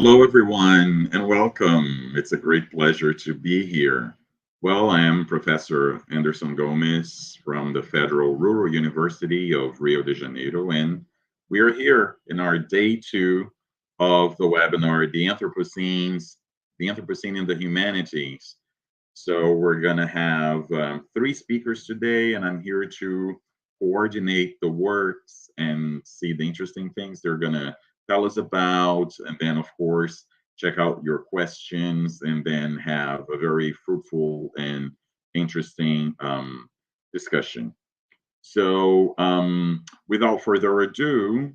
Hello, everyone, and welcome. It's a great pleasure to be here. Well, I am Professor Anderson Gomez from the Federal Rural University of Rio de Janeiro, and we are here in our day two of the webinar, the Anthropocene and the Humanities. So we're going to have three speakers today, and I'm here to coordinate the works and see the interesting things they're going to tell us about, and then, of course, check out your questions, and then have a very fruitful and interesting discussion. So, without further ado,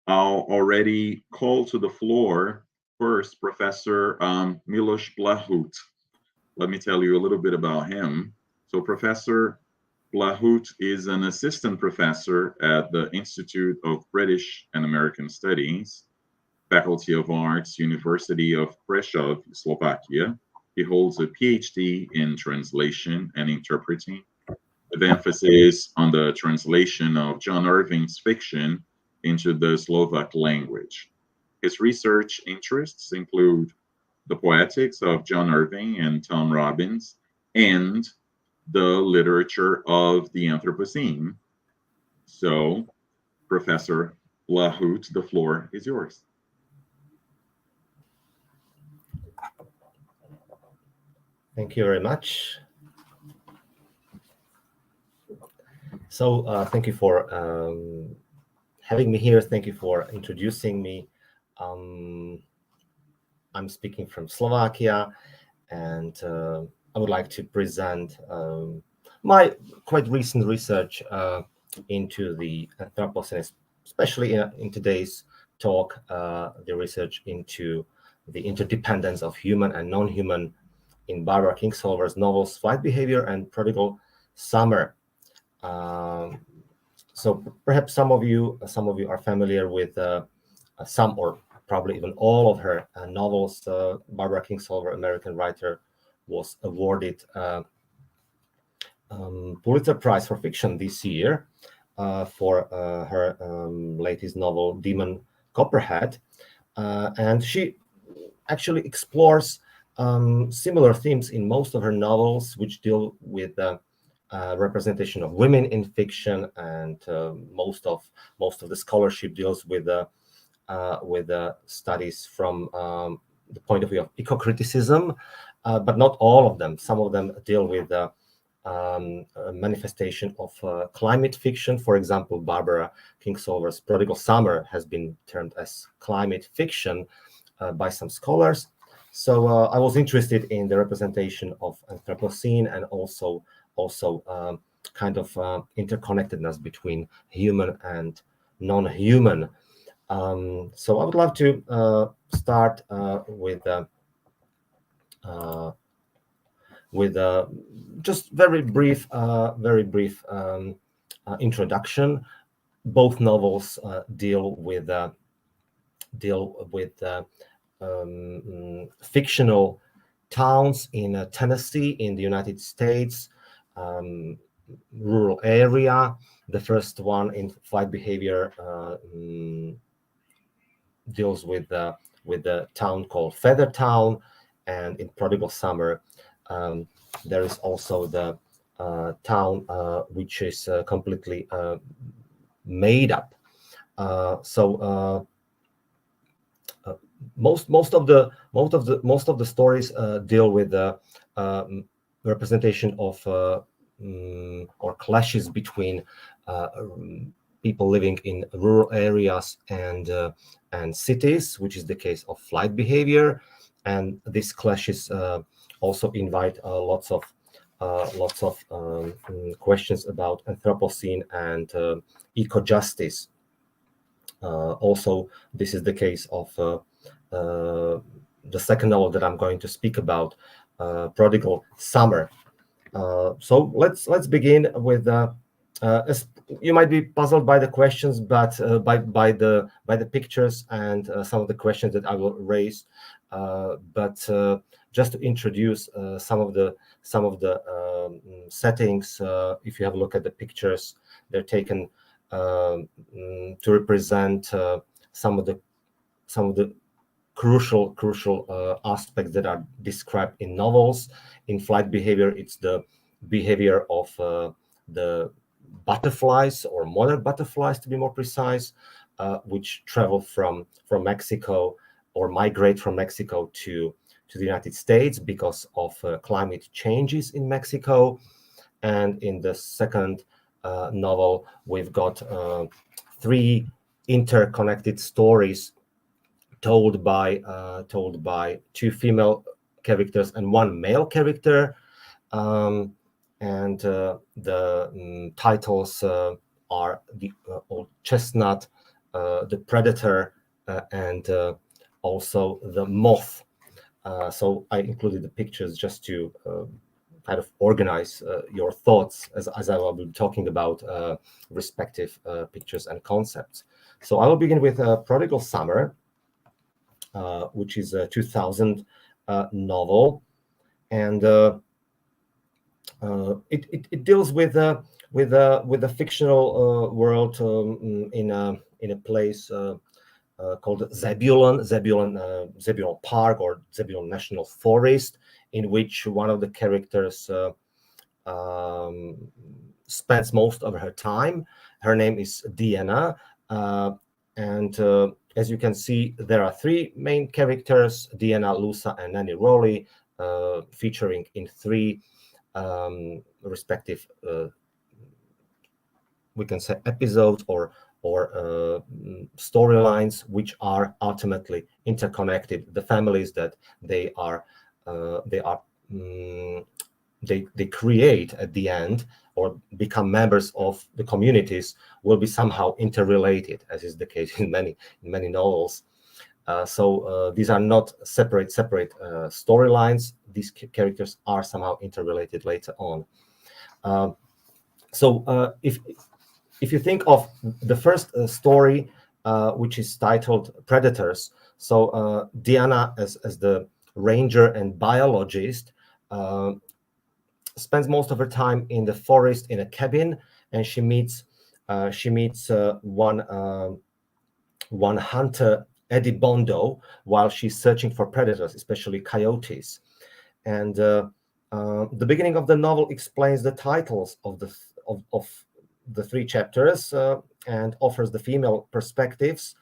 I'll already call to the floor first Professor Miloš Blahút. Let me tell you a little bit about him. So Professor Blahút is an assistant professor at the Institute of British and American Studies, Faculty of Arts, University of Prešov, Slovakia. He holds a PhD in translation and interpreting, with emphasis on the translation of John Irving's fiction into the Slovak language. His research interests include the poetics of John Irving and Tom Robbins, and the literature of the Anthropocene. So, Professor Blahút, the floor is yours. Thank you very much. So thank you for having me here. Thank you for introducing me. I'm speaking from Slovakia, and I would like to present my quite recent research into the Anthropocene, especially in today's talk, the research into the interdependence of human and non-human in Barbara Kingsolver's novels Flight Behavior and Prodigal Summer. So perhaps some of you are familiar with some or probably even all of her novels. Barbara Kingsolver, American writer, was awarded Pulitzer Prize for Fiction this year for her latest novel, Demon Copperhead. And she actually explores similar themes in most of her novels, which deal with representation of women in fiction, and most of the scholarship deals with studies from the point of view of eco-criticism, but not all of them. Some of them deal with a manifestation of climate fiction. For example, Barbara Kingsolver's Prodigal Summer has been termed as climate fiction by some scholars. So I was interested in the representation of Anthropocene, and also kind of interconnectedness between human and non-human. So I would love to start with just very brief introduction. Both novels deal with fictional towns in Tennessee in the United States, rural area. The first one, in Flight Behavior, deals with the town called Feathertown, and in Prodigal Summer there is also the town which is completely made up. Most of the stories deal with the representation of or clashes between people living in rural areas and cities, which is the case of Flight Behavior. And these clashes also invite lots of questions about Anthropocene and eco-justice. Also, this is the case of the second novel that I'm going to speak about, Prodigal Summer. So let's begin with. You might be puzzled by the questions, but by the pictures and some of the questions that I will raise. But just to introduce some of the settings, if you have a look at the pictures, they're taken to represent some of the crucial aspects that are described in novels. In flight behavior, it's the behavior of the butterflies, or modern butterflies to be more precise, which travel from Mexico, or migrate from Mexico to the United States because of climate changes in Mexico. And in the second novel, we've got 3 interconnected stories told by 2 female characters and 1 male character, and the titles are the Old Chestnut, the Predator, and also the Moth. So I included the pictures just to kind of organize your thoughts as I will be talking about respective pictures and concepts. So I will begin with Prodigal Summer, which is a 2000 novel, and it deals with a fictional world in a place called Zebulon Park, or Zebulon National Forest, in which one of the characters spends most of her time. Her name is Deanna, and as you can see, there are 3 main characters: Deanna, Lusa, and Nanny Rowley, featuring in 3 respective, we can say, episodes or storylines, which are ultimately interconnected. The families that they create at the end, or become members of the communities, will be somehow interrelated, as is the case in many novels. So these are not separate storylines. These characters are somehow interrelated later on. So if you think of the first story, which is titled Predators, so Diana, as the ranger and biologist, spends most of her time in the forest in a cabin, and she meets one hunter, Eddie Bondo, while she's searching for predators, especially coyotes. And the beginning of the novel explains the titles of the 3 chapters and offers the female perspectives,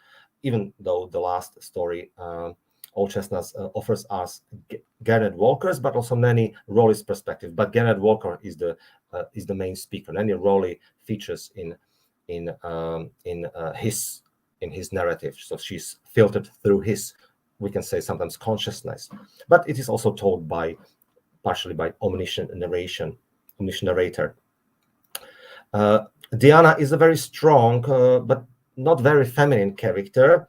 even though the last story, Old Chestnuts, offers us Garnet Walker's, but also Nanny Rowley's perspective. But Garnet Walker is the main speaker. Nanny Rowley features in his narrative, so she's filtered through his, we can say, sometimes consciousness, but it is also told partially by omniscient narrator. Diana is a very strong but not very feminine character,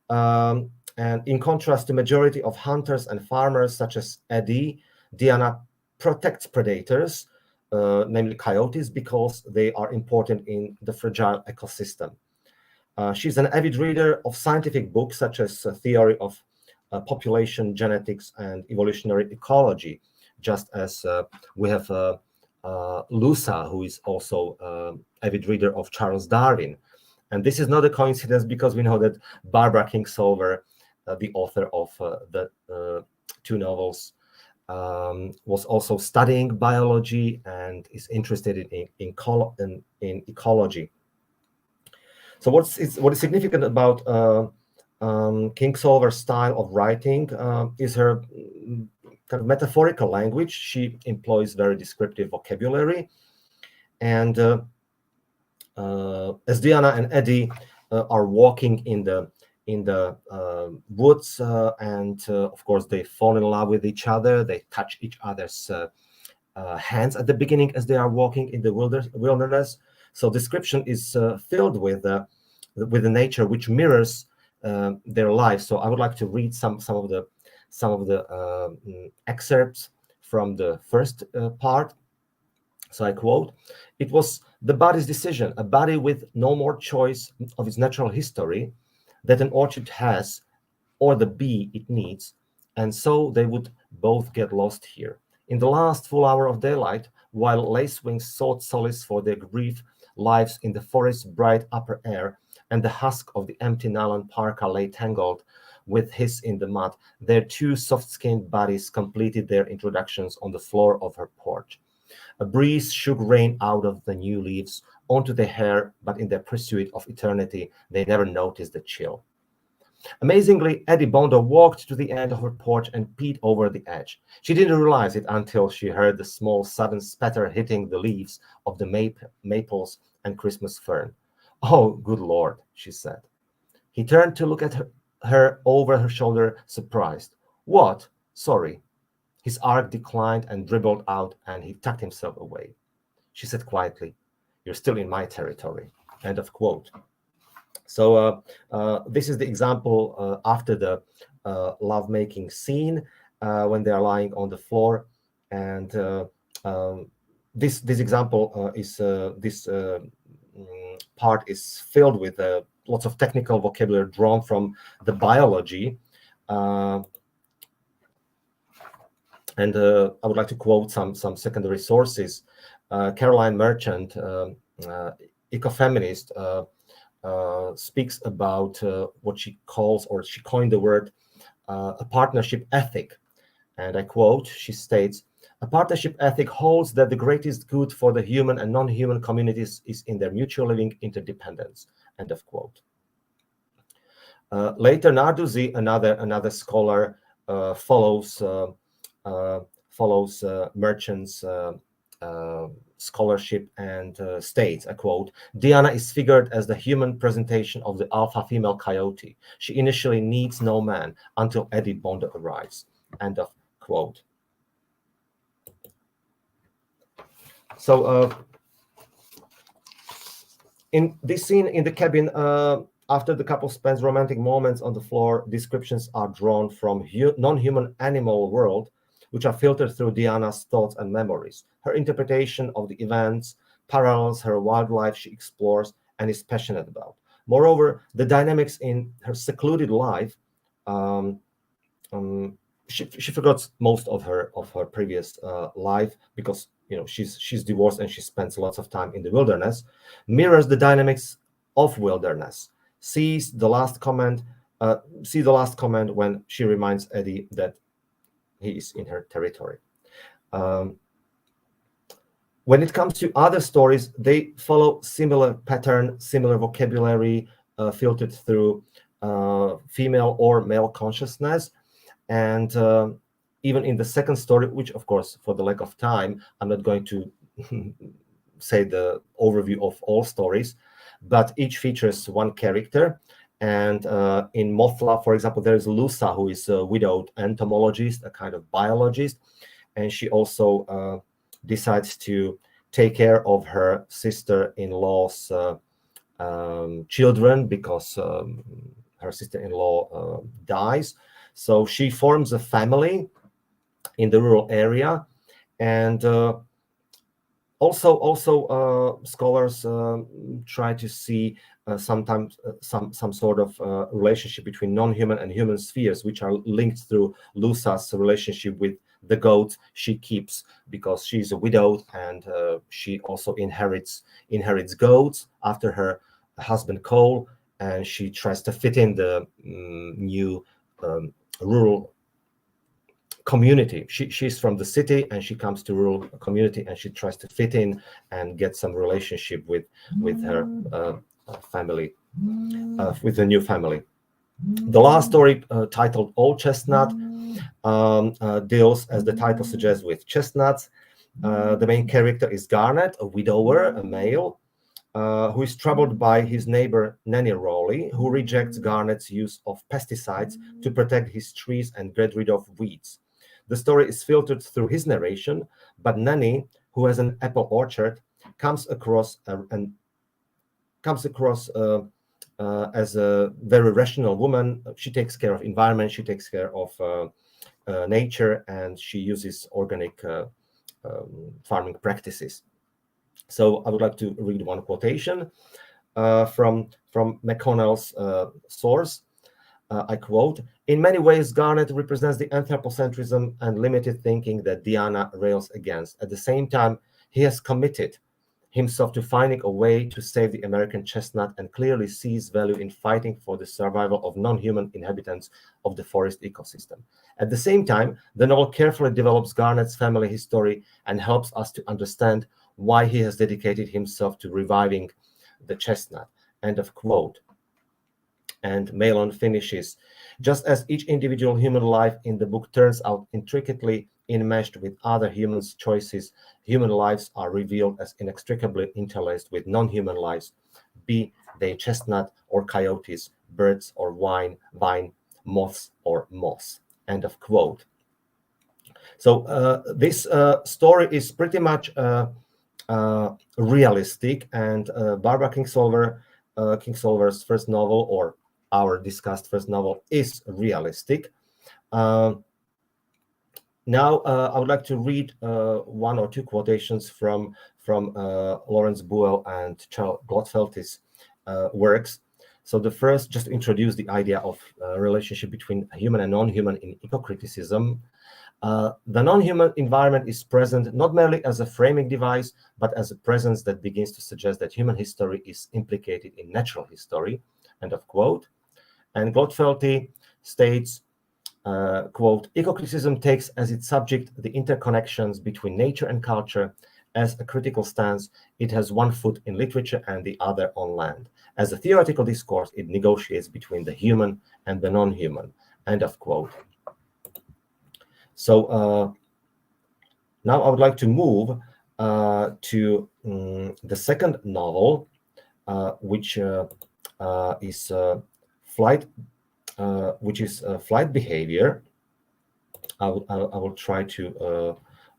and in contrast to majority of hunters and farmers such as Eddie, Diana protects predators, namely coyotes, because they are important in the fragile ecosystem. She's an avid reader of scientific books such as Theory of Population, Genetics, and Evolutionary Ecology, just as we have Lusa, who is also avid reader of Charles Darwin. And this is not a coincidence, because we know that Barbara Kingsolver, the author of the 2 novels, was also studying biology and is interested in ecology. So what is significant about Kingsolver's style of writing is her kind of metaphorical language. She employs very descriptive vocabulary, and as Diana and Eddie are walking in the woods, and of course they fall in love with each other. They touch each other's hands at the beginning as they are walking in the wilderness. So description is filled with the nature, which mirrors their lives. So I would like to read some of the excerpts from the first part. So I quote: "It was the body's decision, a body with no more choice of its natural history, that an orchid has, or the bee it needs, and so they would both get lost here. In the last full hour of daylight, while lacewings sought solace for their brief lives in the forest's bright upper air, and the husk of the empty nylon parka lay tangled with hiss in the mud, their two soft-skinned bodies completed their introductions on the floor of her porch. A breeze shook rain out of the new leaves onto their hair, but in their pursuit of eternity, they never noticed the chill. Amazingly, Eddie Bondo walked to the end of her porch and peeked over the edge. She didn't realize it until she heard the small sudden spatter hitting the leaves of the maples and Christmas fern. "Oh, good Lord," she said. He turned to look at her over her shoulder, surprised. "What? Sorry." His arc declined and dribbled out, and he tucked himself away. She said quietly, "You're still in my territory." End of quote. So this is the example after the lovemaking scene when they are lying on the floor, and this example is this part is filled with lots of technical vocabulary drawn from the biology, and I would like to quote some secondary sources. Caroline Merchant, ecofeminist, speaks about what she calls, or she coined the word, a partnership ethic. And I quote, she states, "A partnership ethic holds that the greatest good for the human and non-human communities is in their mutual living interdependence." End of quote. Later, Narduzzi, another scholar, follows Merchant's scholarship and states, I quote, "Diana is figured as the human presentation of the alpha female coyote. She initially needs no man until Eddie Bondo arrives." End of quote. So in this scene in the cabin, after the couple spends romantic moments on the floor, descriptions are drawn from non-human animal world, which are filtered through Diana's thoughts and memories. Her interpretation of the events parallels her wildlife she explores and is passionate about. Moreover, the dynamics in her secluded life, she forgot most of her previous life because she's divorced and she spends lots of time in the wilderness, mirrors the dynamics of wilderness. See the last comment when she reminds Eddie that he is in her territory. When it comes to other stories, they follow similar pattern, similar vocabulary, filtered through female or male consciousness. And even in the second story, which of course, for the lack of time, I'm not going to say the overview of all stories, but each features one character. And in Mothla, for example, there is Lusa, who is a widowed entomologist, a kind of biologist, and she also decides to take care of her sister-in-law's children because her sister-in-law dies. So she forms a family in the rural area, and also scholars try to see sometimes some sort of relationship between non-human and human spheres, which are linked through Lusa's relationship with the goat she keeps because she's a widow, and she also inherits goats after her husband Cole, and she tries to fit in the new rural community. She's from the city and she comes to rural community and she tries to fit in and get some relationship with her family, with the new family. The last story, titled Old Chestnut, deals, as the title suggests, with chestnuts. The main character is Garnet, a widower, a male, who is troubled by his neighbor Nanny Rowley, who rejects Garnet's use of pesticides to protect his trees and get rid of weeds. The story is filtered through his narration, but Nanny, who has an apple orchard, comes across as a very rational woman. She takes care of environment, she takes care of nature, and she uses organic farming practices. So I would like to read one quotation from McConnell's source. I quote, "In many ways, Garnet represents the anthropocentrism and limited thinking that Diana rails against. At the same time, he has committed himself to finding a way to save the American chestnut and clearly sees value in fighting for the survival of non-human inhabitants of the forest ecosystem. At the same time, the novel carefully develops Garnett's family history and helps us to understand why he has dedicated himself to reviving the chestnut. End of quote. And Malone finishes, just as each individual human life in the book turns out intricately enmeshed with other humans' choices, human lives are revealed as inextricably interlaced with non-human lives, be they chestnut or coyotes, birds or vine, moths or moss. End of quote. So this story is pretty much realistic, and Barbara Kingsolver's first novel, or our discussed first novel, is realistic. Now, I would like to read one or two quotations from Lawrence Buell and Charles Gladfeldy's works. So the first, just to introduce the idea of relationship between human and non-human in eco-criticism. The non-human environment is present not merely as a framing device, but as a presence that begins to suggest that human history is implicated in natural history. End of quote. And Gladfeldy states, quote, eco-criticism takes as its subject the interconnections between nature and culture. As a critical stance, it has one foot in literature and the other on land. As a theoretical discourse, it negotiates between the human and the non-human. End of quote. So now I would like to move to the second novel, which is flight behavior. I will try to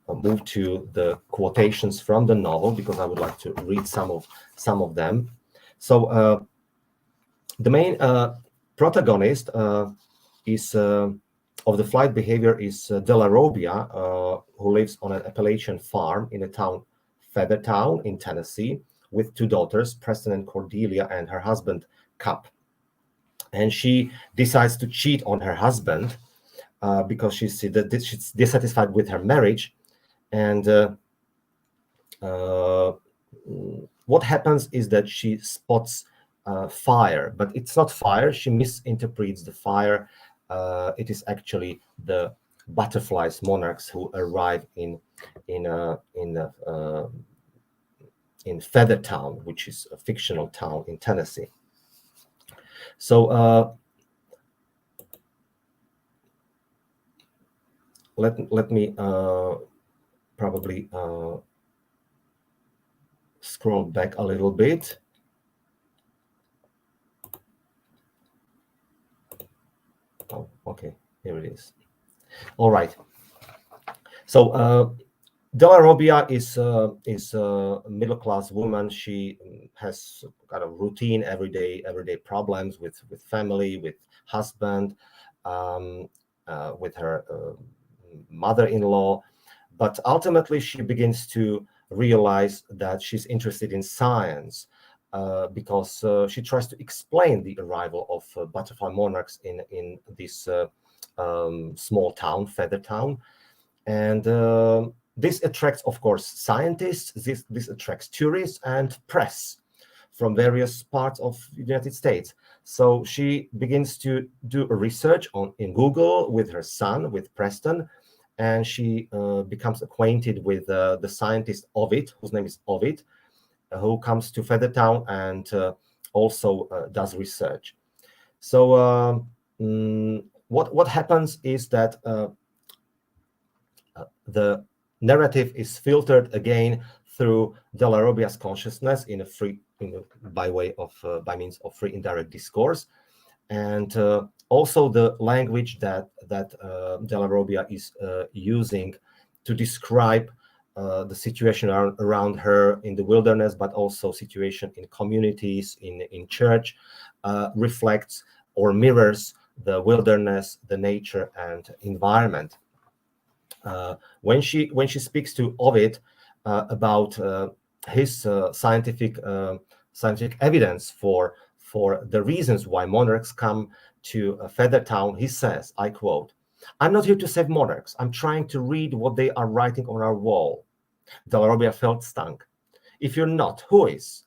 move to the quotations from the novel because I would like to read some of them. So the main protagonist is of the flight behavior is Della Robbia, who lives on an Appalachian farm in a town, Feathertown in Tennessee, with two daughters, Preston and Cordelia, and her husband, Cap. And she decides to cheat on her husband because she's dissatisfied with her marriage. And what happens is that she spots fire, but it's not fire. She misinterprets the fire. It is actually the butterflies, monarchs, who arrive in Feathertown, which is a fictional town in Tennessee. So let me probably scroll back a little bit. Oh, okay, here it is. All right. So Della Robbia is a middle-class woman. She has kind of routine, everyday problems with family, with husband, with her mother-in-law. But ultimately, she begins to realize that she's interested in science because she tries to explain the arrival of butterfly monarchs in this small town, Feathertown. And this attracts, of course, scientists. This attracts tourists and press from various parts of the United States. So she begins to do a research in Google with her son, with Preston, and she becomes acquainted with the scientist Ovid, whose name is Ovid, who comes to Feathertown and also does research. So what happens is that the narrative is filtered again through Della Robbia's consciousness by means of free indirect discourse, and also the language that Della Robbia is using to describe the situation around her in the wilderness, but also situation in communities, in church, reflects or mirrors the wilderness, the nature, and environment. When she speaks to Ovid about his scientific evidence for the reasons why monarchs come to Feathertown, he says, I quote, "I'm not here to save monarchs. I'm trying to read what they are writing on our wall." Della Robbia felt stung. If you're not, who is?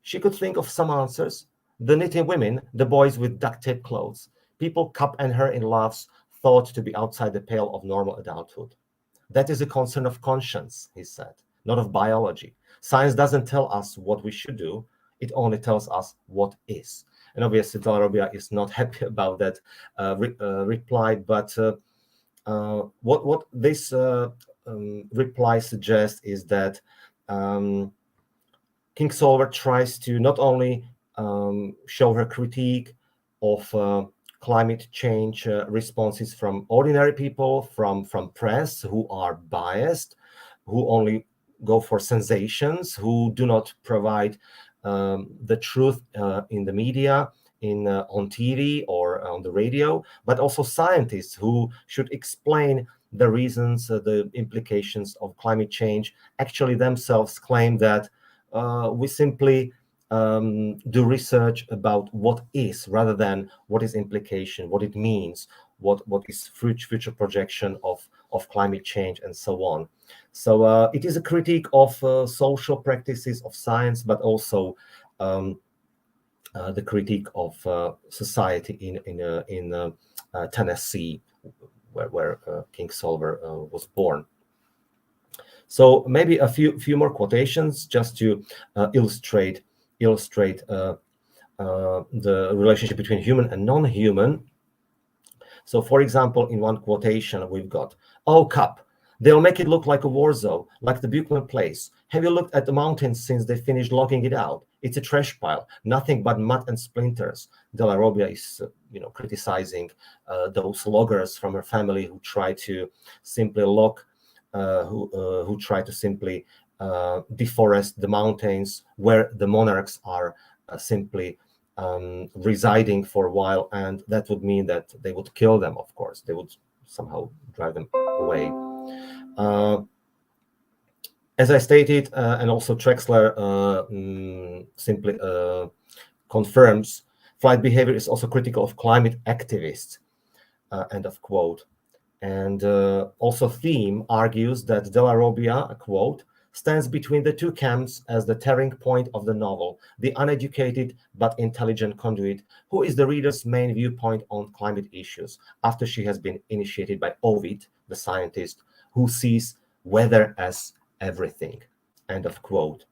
She could think of some answers. The knitting women, the boys with duct tape clothes, people cup and her in loves thought to be outside the pale of normal adulthood. That is a concern of conscience, he said, not of biology. Science doesn't tell us what we should do. It only tells us what is. And obviously, Delarobbia is not happy about that reply. But what this reply suggests is that Kingsolver tries to not only show her critique of climate change responses from ordinary people, from press who are biased, who only go for sensations, who do not provide the truth in the media, on TV or on the radio, but also scientists who should explain the reasons, the implications of climate change. Actually, themselves claim that we simply do research about what is, rather than what is implication, what it means, what is future projection of climate change, and so on. So it is a critique of social practices of science, but also the critique of society in Tennessee, where Kingsolver was born. So maybe a few more quotations just to illustrate the relationship between human and non-human. So, for example, in one quotation we've got, "Oh, Cup, they'll make it look like a war zone, like the Buchanan Place. Have you looked at the mountains since they finished logging it out? It's a trash pile, nothing but mud and splinters." Delarobbia is, criticizing those loggers from her family who try to simply who try to simply deforest the mountains where the monarchs are simply residing for a while, and that would mean that they would kill them. Of course, they would somehow drive them away. As I stated, and also Trexler simply confirms, flight behavior is also critical of climate activists, end of quote. And also Theme argues that Delarobbia, quote, stands between the two camps as the tearing point of the novel, the uneducated but intelligent conduit, who is the reader's main viewpoint on climate issues, after she has been initiated by Ovid, the scientist, who sees weather as everything, end of quote.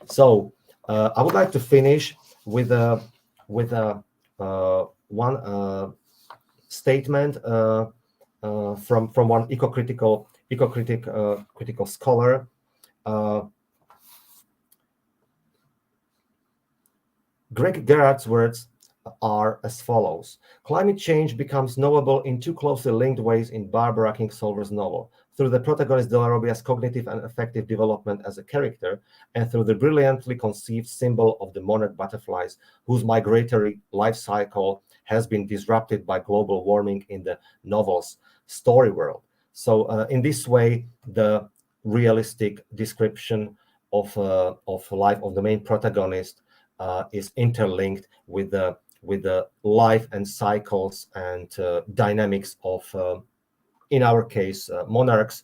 So I would like to finish with one statement from one critical scholar. Greg Gerhardt's words are as follows: "Climate change becomes knowable in two closely linked ways in Barbara Kingsolver's novel, through the protagonist Delarobbia's cognitive and affective development as a character, and through the brilliantly conceived symbol of the monarch butterflies, whose migratory life cycle has been disrupted by global warming in the novel's story world." So in this way, the realistic description of life of the main protagonist is interlinked with the life and cycles and dynamics of, in our case, monarchs.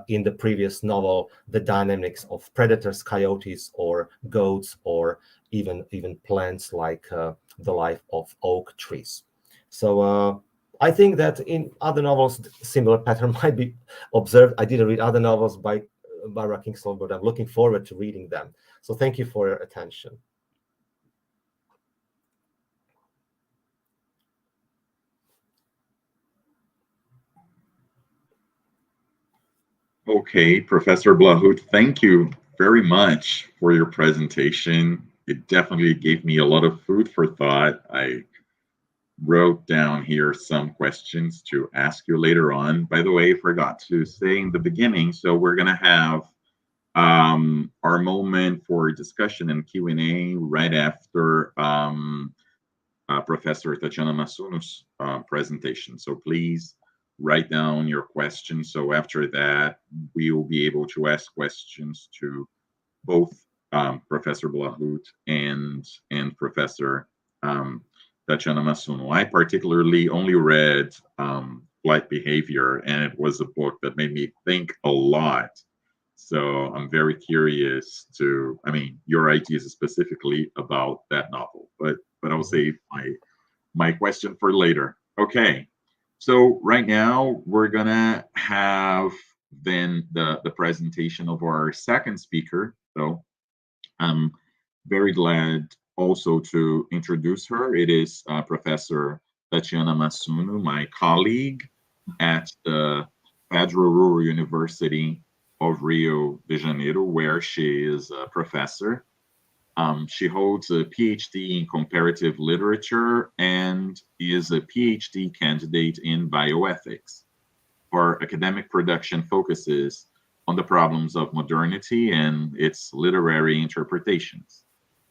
In the previous novel, the dynamics of predators, coyotes, or goats, or even plants like the life of oak trees. So I think that in other novels, similar pattern might be observed. I didn't read other novels by Barbara Kingsolver, but I'm looking forward to reading them. So thank you for your attention. Okay, Professor Blahút, thank you very much for your presentation. It definitely gave me a lot of food for thought. I wrote down here some questions to ask you later on. By the way, I forgot to say in the beginning, so we're going to have our moment for discussion and Q&A right after Professor Tatiana Massuno's presentation. So please write down your questions. So after that, we will be able to ask questions to both Professor Blahút and Professor Tatiana Massuno. I particularly only read Flight Behavior, and it was a book that made me think a lot So I'm very curious to, I mean, your ideas specifically about that novel, but I'll save my question for later. Okay. So right now we're gonna have then the presentation of our second speaker. So I'm very glad also to introduce her. It is Professor Tatiana Massuno, my colleague at the Federal Rural University of Rio de Janeiro, where she is a professor. She holds a PhD in comparative literature and is a PhD candidate in bioethics. Her academic production focuses on the problems of modernity and its literary interpretations.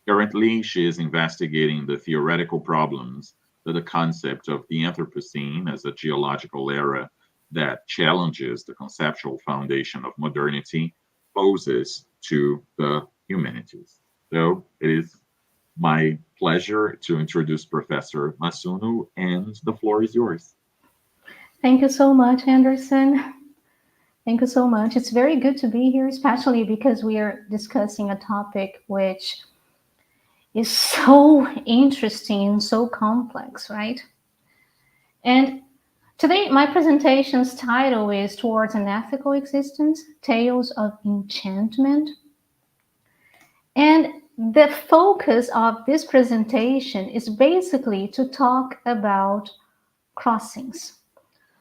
Currently, she is investigating the theoretical problems that the concept of the Anthropocene as a geological era that challenges the conceptual foundation of modernity poses to the humanities. So it is my pleasure to introduce Professor Massuno, and the floor is yours. Thank you so much, Anderson. Thank you so much. It's very good to be here, especially because we are discussing a topic which is so interesting and so complex, right? And today, my presentation's title is Towards an Ethical Existence, Tales of Enchantment. And the focus of this presentation is basically to talk about crossings.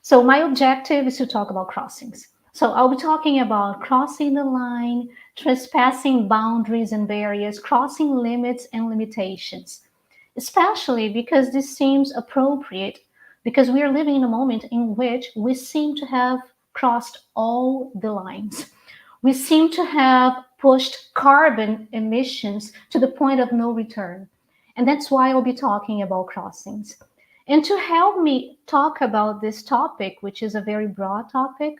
So my objective is to talk about crossings. So I'll be talking about crossing the line, trespassing boundaries and barriers, crossing limits and limitations, especially because this seems appropriate because we are living in a moment in which we seem to have crossed all the lines. We seem to have pushed carbon emissions to the point of no return. And that's why I'll be talking about crossings. And to help me talk about this topic, which is a very broad topic,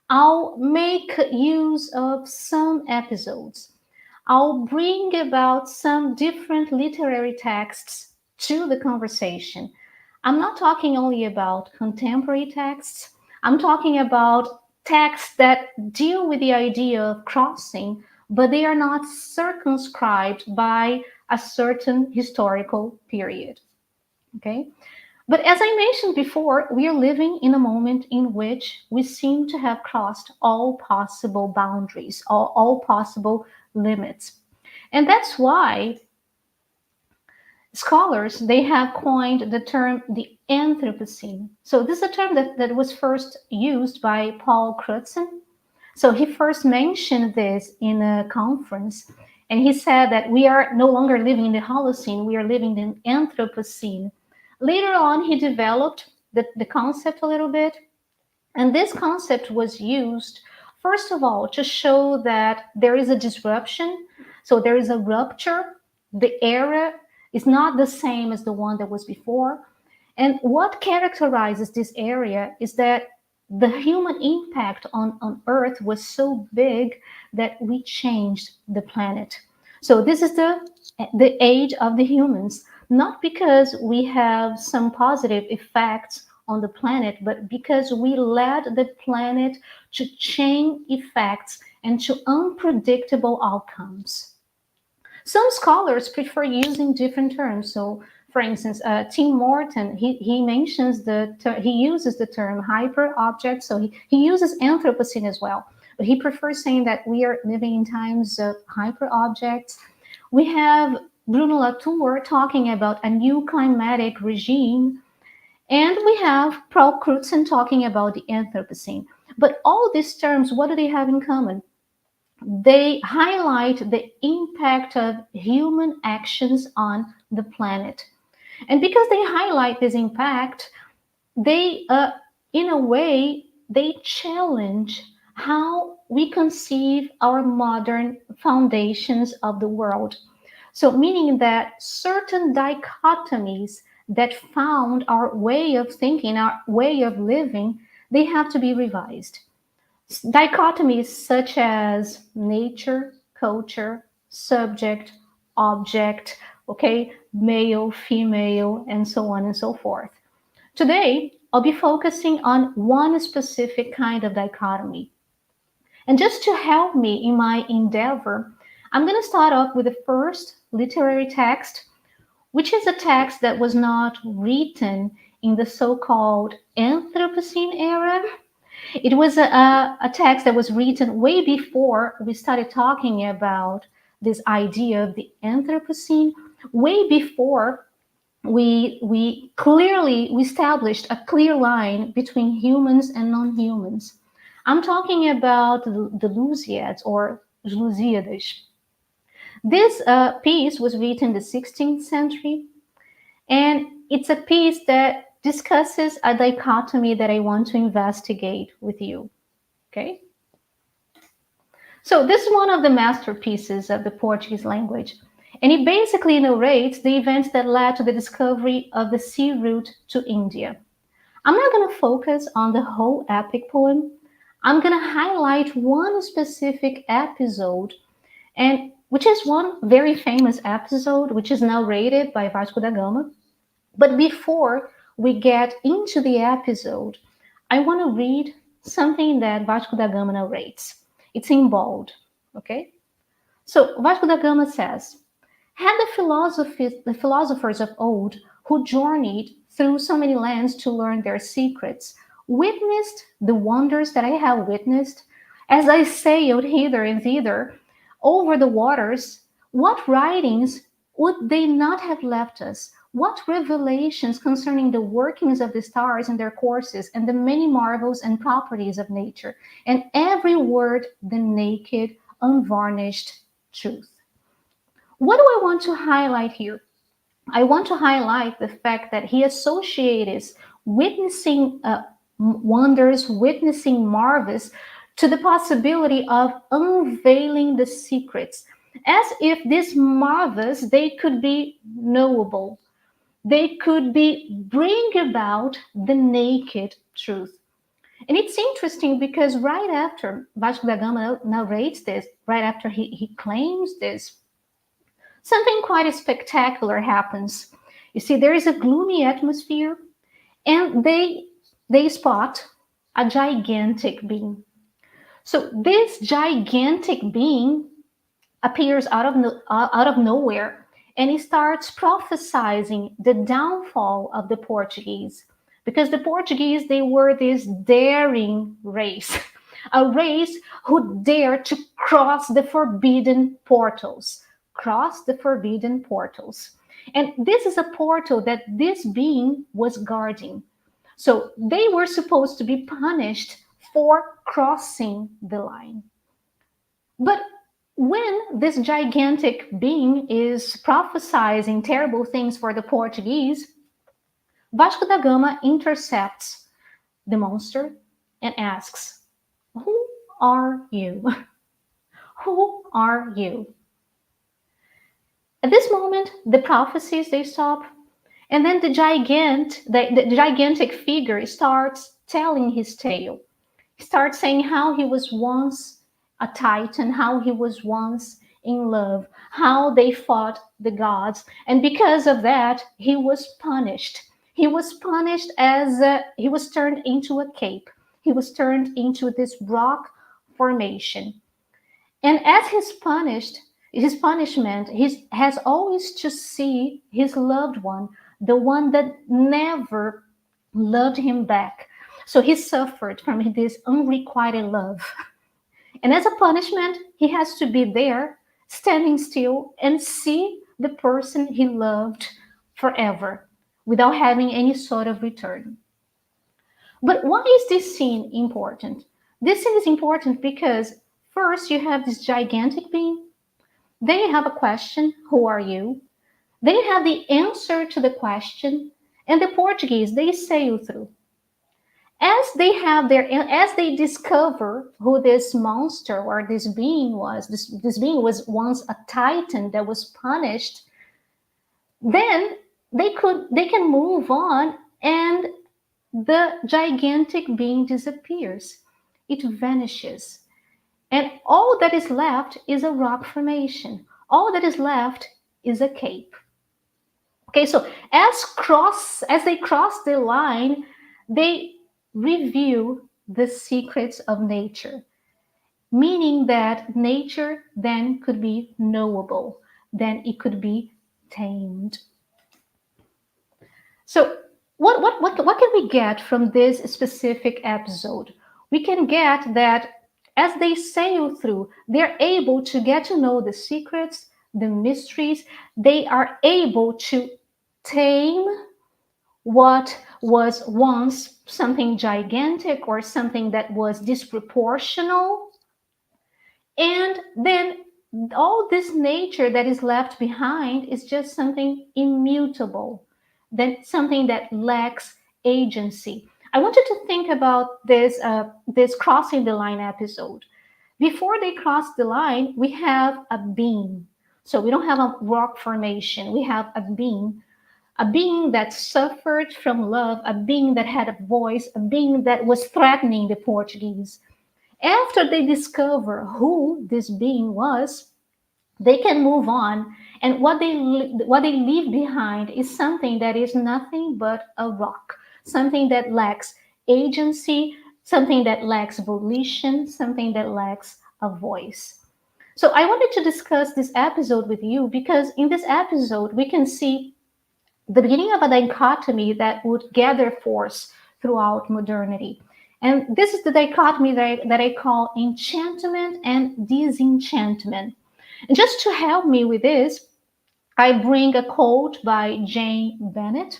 I'll make use of some episodes. I'll bring about some different literary texts to the conversation. I'm not talking only about contemporary texts. I'm talking about texts that deal with the idea of crossing, but they are not circumscribed by a certain historical period. Okay? But as I mentioned before, we are living in a moment in which we seem to have crossed all possible boundaries, all possible limits. And that's why scholars, they have coined the term the Anthropocene. So this is a term that was first used by Paul Crutzen. So he first mentioned this in a conference, and he said that we are no longer living in the Holocene, we are living in the Anthropocene. Later on, he developed the concept a little bit, and this concept was used, first of all, to show that there is a disruption, so there is a rupture, the era is not the same as the one that was before. And what characterizes this area is that the human impact on Earth was so big that we changed the planet. So this is the age of the humans, not because we have some positive effects on the planet, but because we led the planet to chain effects and to unpredictable outcomes. Some scholars prefer using different terms. So, for instance, Tim Morton, he mentions he uses the term hyper object. So he uses Anthropocene as well, but he prefers saying that we are living in times of hyper objects. We have Bruno Latour talking about a new climatic regime, and we have Paul Crutzen talking about the Anthropocene. But all these terms, what do they have in common? They highlight the impact of human actions on the planet. And because they highlight this impact, they, in a way, they challenge how we conceive our modern foundations of the world. So meaning that certain dichotomies that found our way of thinking, our way of living, they have to be revised. Dichotomies such as nature, culture, subject, object, okay, male, female, and so on and so forth. Today, I'll be focusing on one specific kind of dichotomy. And just to help me in my endeavor, I'm going to start off with the first literary text, which is a text that was not written in the so-called Anthropocene era. It was a text that was written way before we started talking about this idea of the Anthropocene, way before we established a clear line between humans and non-humans. I'm talking about the Lusíads or Lusíadas. This piece was written in the 16th century, and it's a piece that discusses a dichotomy that I want to investigate with you. Okay? So this is one of the masterpieces of the Portuguese language, and it basically narrates the events that led to the discovery of the sea route to India. I'm not going to focus on the whole epic poem. I'm going to highlight one specific episode, and which is one very famous episode, which is narrated by Vasco da Gama. But before we get into the episode, I want to read something that Vasco da Gama narrates. It's in bold, okay? So Vasco da Gama says, had the philosophers of old who journeyed through so many lands to learn their secrets, witnessed the wonders that I have witnessed, as I sailed hither and thither over the waters, what writings would they not have left us? What revelations concerning the workings of the stars and their courses, and the many marvels and properties of nature, and every word the naked, unvarnished truth. What do I want to highlight here? I want to highlight the fact that he associates witnessing wonders, witnessing marvels, to the possibility of unveiling the secrets, as if these marvels, they could be knowable. They could bring about the naked truth. And it's interesting because right after Vasco da Gama narrates this, right after he claims this, something quite spectacular happens. You see, there is a gloomy atmosphere, and they spot a gigantic being. So this gigantic being appears out of nowhere, and he starts prophesying the downfall of the Portuguese, because the Portuguese, they were this daring race, a race who dared to cross the forbidden portals. And this is a portal that this being was guarding. So they were supposed to be punished for crossing the line. But when this gigantic being is prophesying terrible things for the Portuguese, Vasco da Gama intercepts the monster and asks, "Who are you? Who are you?" At this moment, the prophecies, they stop, and then the gigantic figure starts telling his tale. He starts saying how he was once a titan, how he was once in love, how they fought the gods, and because of that, he was punished. He was punished as he was turned into a cape. He was turned into this rock formation. And as his punishment, he has always to see his loved one, the one that never loved him back. So he suffered from this unrequited love. And as a punishment, he has to be there, standing still, and see the person he loved forever, without having any sort of return. But why is this scene important? This scene is important because first you have this gigantic being, then you have a question, who are you? Then you have the answer to the question, and the Portuguese, they sail through. As they discover who this monster or this being was, this being was once a titan that was punished, then they can move on, and the gigantic being disappears. It vanishes. And all that is left is a rock formation. All that is left is a cape. Okay, so as they cross the line, they reveal the secrets of nature. meaning that nature then could be knowable, then it could be tamed. So what can we get from this specific episode? We can get that as they sail through, they're able to get to know the secrets, the mysteries. They are able to tame what was once something gigantic or something that was disproportional. And then all this nature that is left behind is just something immutable, then something that lacks agency. I want you to think about this crossing the line episode. Before they cross the line, we have a beam. So we don't have a rock formation. We have a being that suffered from love, a being that had a voice, a being that was threatening the Portuguese. After they discover who this being was, they can move on, and what they leave behind is something that is nothing but a rock, something that lacks agency, something that lacks volition, something that lacks a voice. So I wanted to discuss this episode with you because in this episode we can see the beginning of a dichotomy that would gather force throughout modernity. And this is the dichotomy that I call enchantment and disenchantment. And just to help me with this, I bring a quote by Jane Bennett.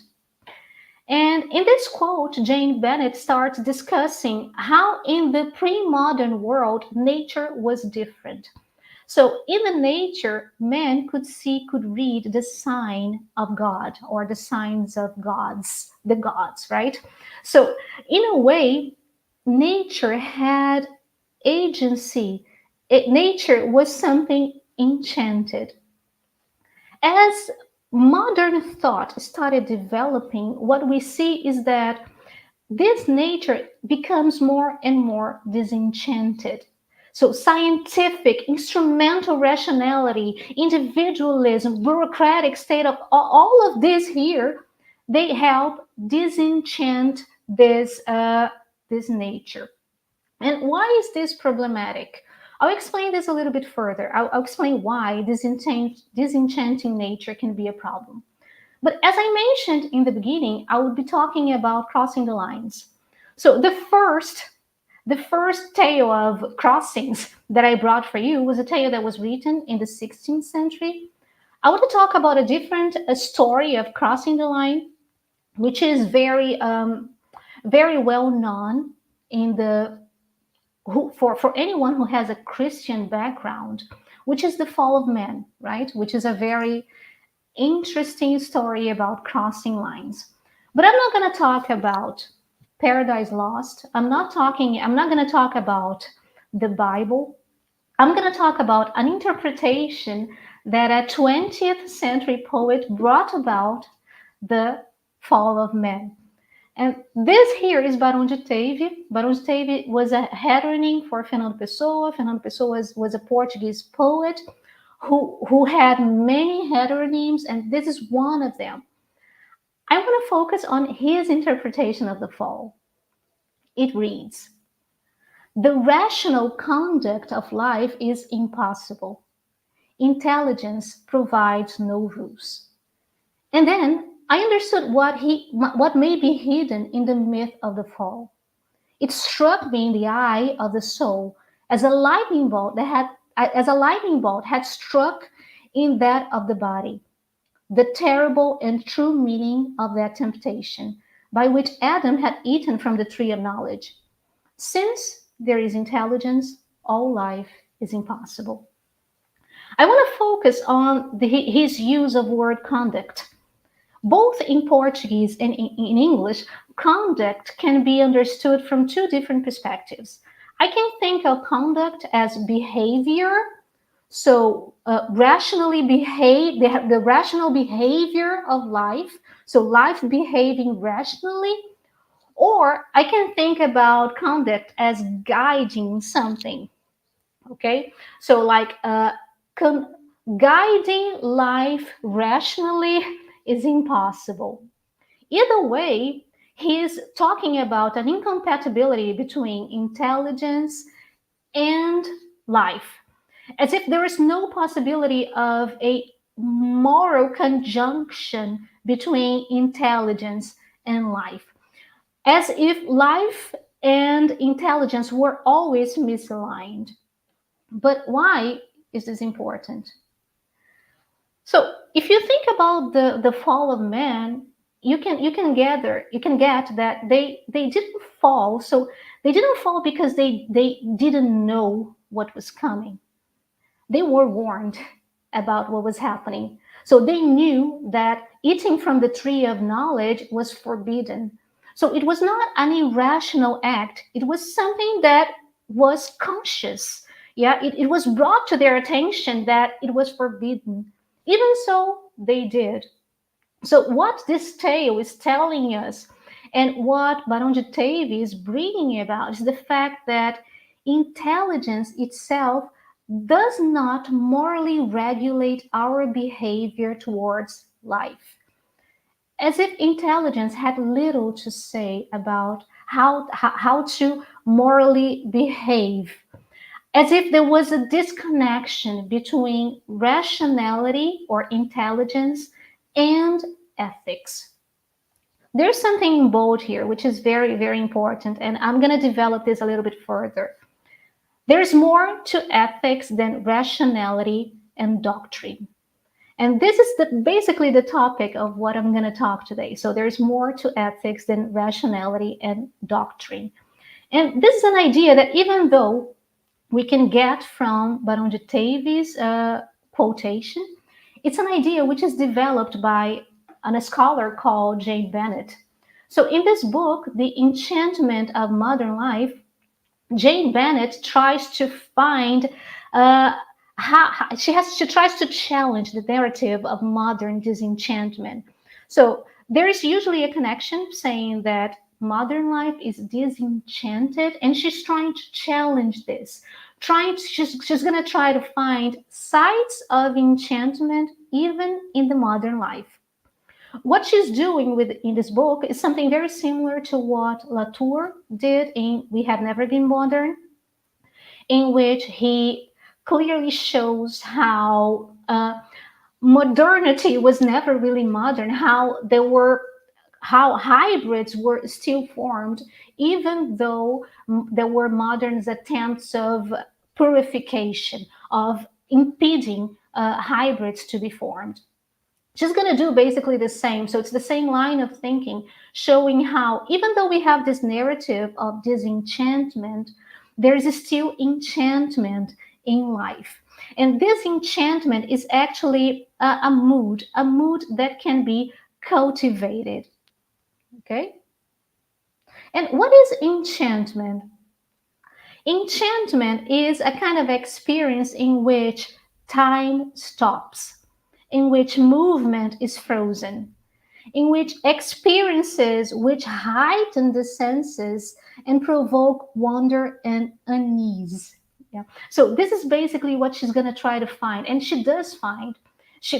And in this quote, Jane Bennett starts discussing how in the pre-modern world, nature was different. So in the nature, man could read the sign of God or the signs of gods, the gods, right? So in a way, nature had agency. Nature was something enchanted. As modern thought started developing, what we see is that this nature becomes more and more disenchanted. So scientific, instrumental rationality, individualism, bureaucratic state of all of this here, they help disenchant this nature. And why is this problematic? I'll explain this a little bit further. I'll explain why disenchanting nature can be a problem. But as I mentioned in the beginning, I would be talking about crossing the lines. So the first tale of crossings that I brought for you was a tale that was written in the 16th century. I want to talk about a story of crossing the line, which is very well known in for anyone who has a Christian background, which is the fall of man, right? Which is a very interesting story about crossing lines. But I'm not going to talk about Paradise Lost. I'm not going to talk about the Bible. I'm going to talk about an interpretation that a 20th century poet brought about the fall of man. And this here is Barão de Teve. Barão de Teve was a heteronym for Fernando Pessoa. Fernando Pessoa was a Portuguese poet who had many heteronyms, and this is one of them. I want to focus on his interpretation of the fall. It reads, "The rational conduct of life is impossible. Intelligence provides no rules." And then I understood what may be hidden in the myth of the fall. It struck me in the eye of the soul as a lightning bolt had struck in that of the body, the terrible and true meaning of that temptation by which Adam had eaten from the tree of knowledge. Since there is intelligence, all life is impossible. I want to focus on his use of word conduct. Both in Portuguese and in English, conduct can be understood from two different perspectives. I can think of conduct as behavior, so rationally behave, the rational behavior of life, so life behaving rationally, or I can think about conduct as guiding something, okay? So like guiding life rationally is impossible. Either way, he is talking about an incompatibility between intelligence and life, as if there is no possibility of a moral conjunction between intelligence and life, as if life and intelligence were always misaligned. But why is this important? So if you think about the fall of man, you can get that they didn't fall. So they didn't fall because they didn't know what was coming. They were warned about what was happening. So they knew that eating from the tree of knowledge was forbidden. So it was not an irrational act. It was something that was conscious. Yeah, it was brought to their attention that it was forbidden. Even so, they did. So what this tale is telling us, and what Barão de Teve is bringing about, is the fact that intelligence itself does not morally regulate our behavior towards life. As if intelligence had little to say about how to morally behave. As if there was a disconnection between rationality or intelligence and ethics. There's something bold here, which is very, very important, and I'm going to develop this a little bit further. There's more to ethics than rationality and doctrine. And this is basically the topic of what I'm going to talk today. So there's more to ethics than rationality and doctrine. And this is an idea that even though we can get from Barão de Teve's quotation, it's an idea which is developed by a scholar called Jane Bennett. So in this book, The Enchantment of Modern Life, Jane Bennett tries to find she tries to challenge the narrative of modern disenchantment. So there is usually a connection saying that modern life is disenchanted, and she's trying to challenge this. She's going to try to find sites of enchantment even in the modern life. What she's doing in this book is something very similar to what Latour did in We Have Never Been Modern, in which he clearly shows how modernity was never really modern, how hybrids were still formed, even though there were modern attempts of purification, of impeding hybrids to be formed. She's going to do basically the same. So it's the same line of thinking, showing how even though we have this narrative of disenchantment, there is still enchantment in life. And this enchantment is actually a mood that can be cultivated. Okay? And what is enchantment? Enchantment is a kind of experience in which time stops, in which movement is frozen, in which experiences which heighten the senses and provoke wonder and unease. Yeah. So this is basically what she's going to try to find. And she does find.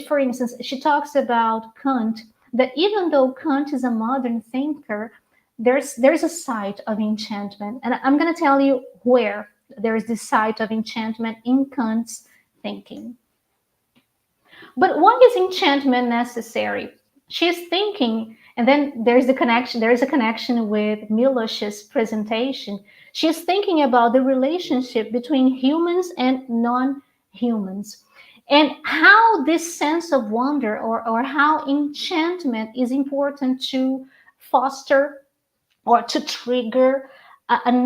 For instance, she talks about Kant, that even though Kant is a modern thinker, there's a site of enchantment. And I'm going to tell you where there is this site of enchantment in Kant's thinking. But why is enchantment necessary? She's thinking, and then there is a connection with Miloš's presentation. She's thinking about the relationship between humans and non-humans, and how this sense of wonder or how enchantment is important to foster or to trigger an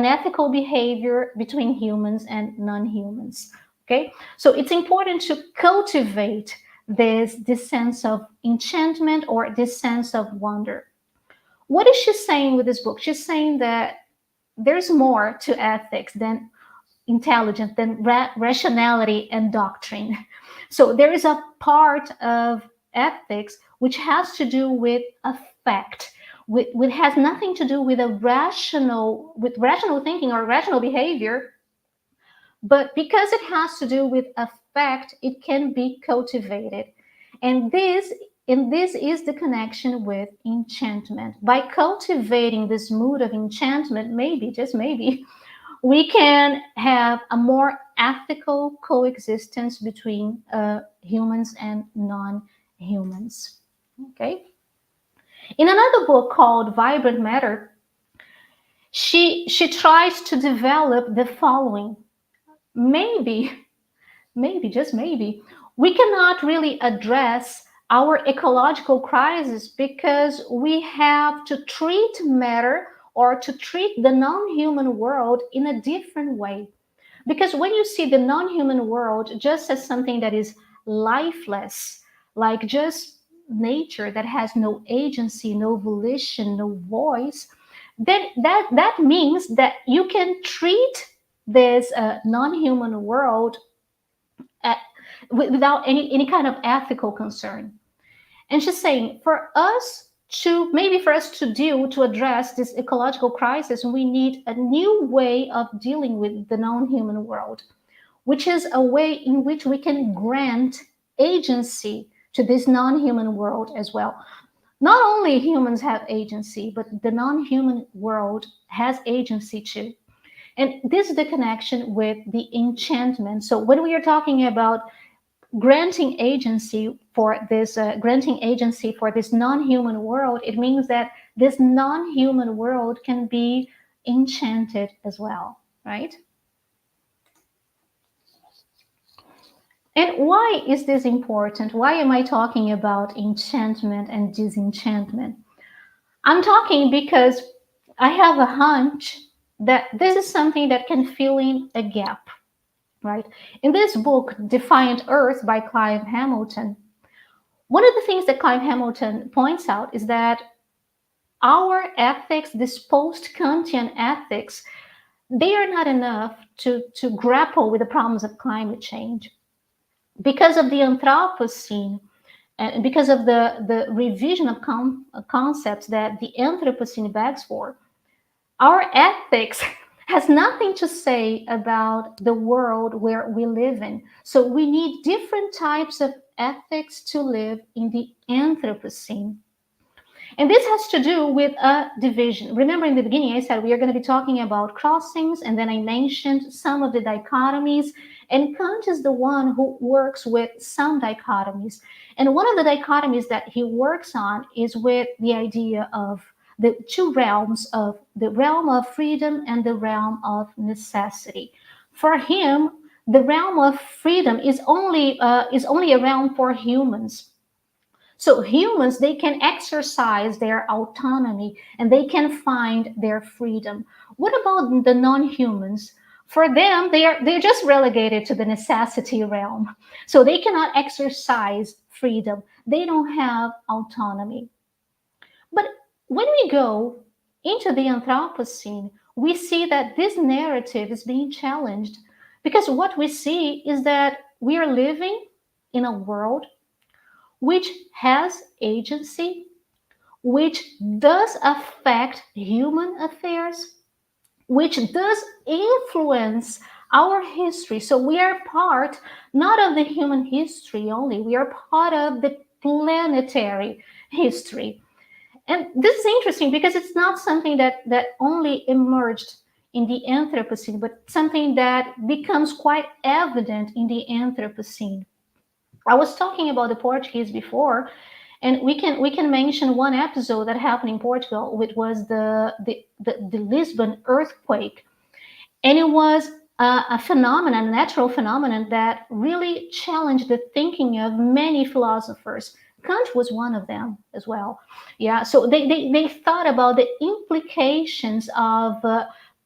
ethical behavior between humans and non-humans. Okay, so it's important to cultivate this sense of enchantment or this sense of wonder. What is she saying with this book? She's saying that there's more to ethics than intelligence, than rationality and doctrine. So there is a part of ethics which has to do with affect, which has nothing to do with rational thinking or rational behavior. But because it has to do with affect, it can be cultivated. And this is the connection with enchantment. By cultivating this mood of enchantment, maybe, just maybe, we can have a more ethical coexistence between humans and non-humans. Okay. In another book called Vibrant Matter, she tries to develop the following. Maybe, just maybe, we cannot really address our ecological crisis because we have to treat matter or to treat the non-human world in a different way. Because when you see the non-human world just as something that is lifeless, like just nature that has no agency, no volition, no voice, then that means that you can treat this non-human world without any kind of ethical concern. And she's saying for us to address this ecological crisis, we need a new way of dealing with the non-human world, which is a way in which we can grant agency to this non-human world as well. Not only humans have agency, but the non-human world has agency too. And this is the connection with the enchantment. So when we are talking about granting agency for this non-human world, it means that this non-human world can be enchanted as well, right? And why is this important? Why am I talking about enchantment and disenchantment? I'm talking because I have a hunch that this is something that can fill in a gap, right? In this book, Defiant Earth by Clive Hamilton, one of the things that Clive Hamilton points out is that our ethics, this post-Kantian ethics, they are not enough to grapple with the problems of climate change. Because of the Anthropocene, and because of the revision of concepts that the Anthropocene begs for, our ethics has nothing to say about the world where we live in. So we need different types of ethics to live in the Anthropocene. And this has to do with a division. Remember in the beginning, I said we are going to be talking about crossings, and then I mentioned some of the dichotomies. And Kant is the one who works with some dichotomies. And one of the dichotomies that he works on is with the idea of the two realms of the realm of freedom and the realm of necessity. For him, the realm of freedom is only a realm for humans. So humans, they can exercise their autonomy and they can find their freedom. What about the non-humans? For them, they're just relegated to the necessity realm. So they cannot exercise freedom. They don't have autonomy. But when we go into the Anthropocene, we see that this narrative is being challenged, because what we see is that we are living in a world which has agency, which does affect human affairs, which does influence our history. So we are part not of the human history only, we are part of the planetary history. And this is interesting because it's not something that only emerged in the Anthropocene, but something that becomes quite evident in the Anthropocene. I was talking about the Portuguese before, and we can mention one episode that happened in Portugal, which was the Lisbon earthquake. And it was a phenomenon, a natural phenomenon that really challenged the thinking of many philosophers. Kant was one of them as well. Yeah, so they thought about the implications of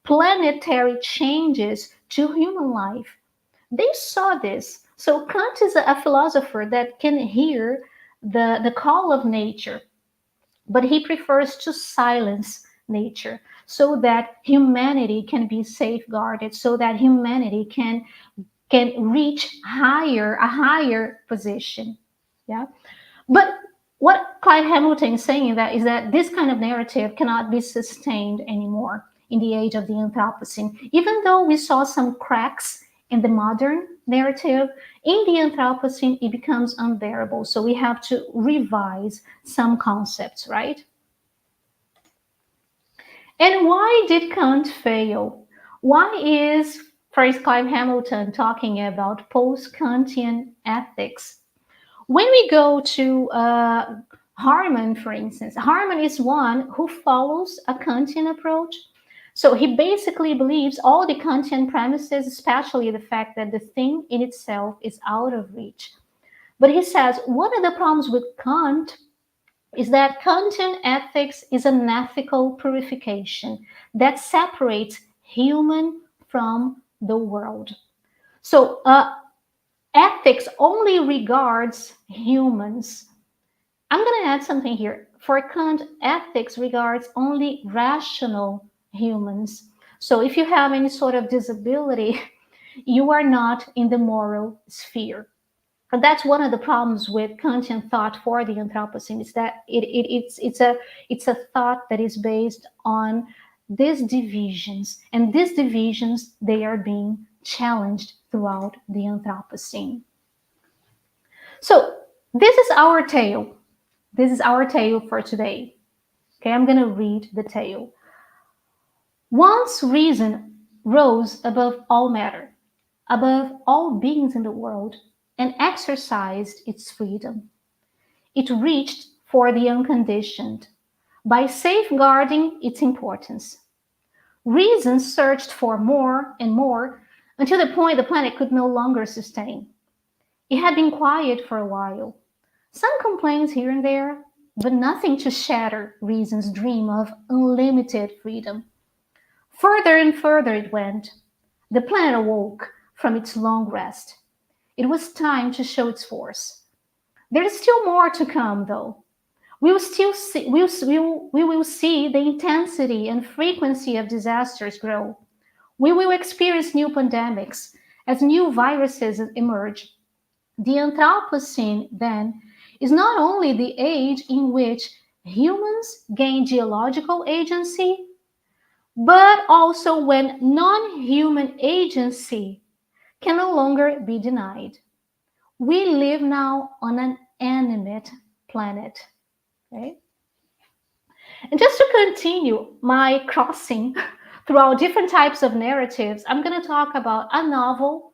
planetary changes to human life. They saw this. So Kant is a philosopher that can hear the call of nature, but he prefers to silence nature so that humanity can be safeguarded, so that humanity can reach a higher position. Yeah. But what Clive Hamilton is saying is that this kind of narrative cannot be sustained anymore in the age of the Anthropocene. Even though we saw some cracks in the modern narrative, in the Anthropocene, it becomes unbearable. So we have to revise some concepts, right? And why did Kant fail? Why is first Clive Hamilton talking about post-Kantian ethics? When we go to Harman, for instance, Harman is one who follows a Kantian approach. So he basically believes all the Kantian premises, especially the fact that the thing in itself is out of reach. But he says one of the problems with Kant is that Kantian ethics is an ethical purification that separates human from the world. So ethics only regards humans. I'm going to add something here. For Kant, ethics regards only rational humans. So if you have any sort of disability, you are not in the moral sphere. And that's one of the problems with Kantian thought for the Anthropocene, is that it's a thought that is based on these divisions, and these divisions, they are being challenged throughout the Anthropocene. So this is our tale. This is our tale for today. Okay, I'm going to read the tale. Once reason rose above all matter, above all beings in the world, and exercised its freedom. It reached for the unconditioned by safeguarding its importance. Reason searched for more and more until the point the planet could no longer sustain. It had been quiet for a while. Some complaints here and there, but nothing to shatter reason's dream of unlimited freedom. Further and further it went. The planet awoke from its long rest. It was time to show its force. There is still more to come, though. We will see the intensity and frequency of disasters grow. We will experience new pandemics as new viruses emerge. The Anthropocene, then, is not only the age in which humans gain geological agency, but also when non-human agency can no longer be denied. We live now on an animate planet, right? And just to continue my crossing throughout different types of narratives, I'm going to talk about a novel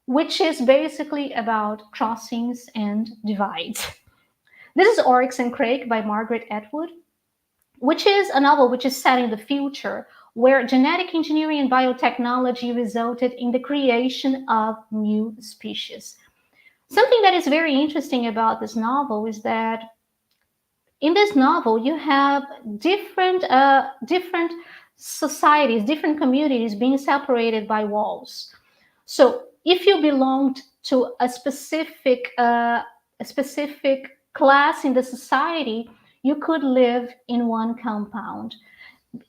which is basically about crossings and divides. This is Oryx and Crake by Margaret Atwood, which is a novel which is set in the future, where genetic engineering and biotechnology resulted in the creation of new species. Something that is very interesting about this novel is that in this novel you have different societies, different communities being separated by walls. So if you belonged to a specific class in the society, you could live in one compound.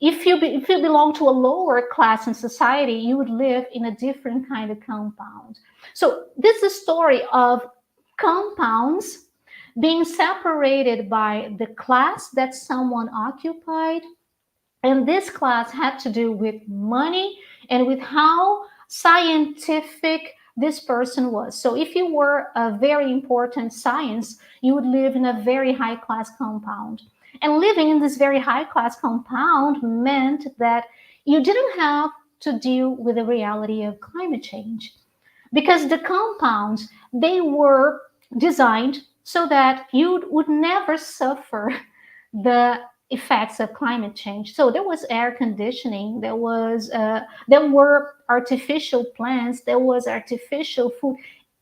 If you belong to a lower class in society, you would live in a different kind of compound. So this is a story of compounds being separated by the class that someone occupied. And this class had to do with money and with how scientific this person was. So if you were a very important science, you would live in a very high class compound. And living in this very high class compound meant that you didn't have to deal with the reality of climate change, because the compounds, they were designed so that you would never suffer the effects of climate change. So there was air conditioning, there were artificial plants, there was artificial food,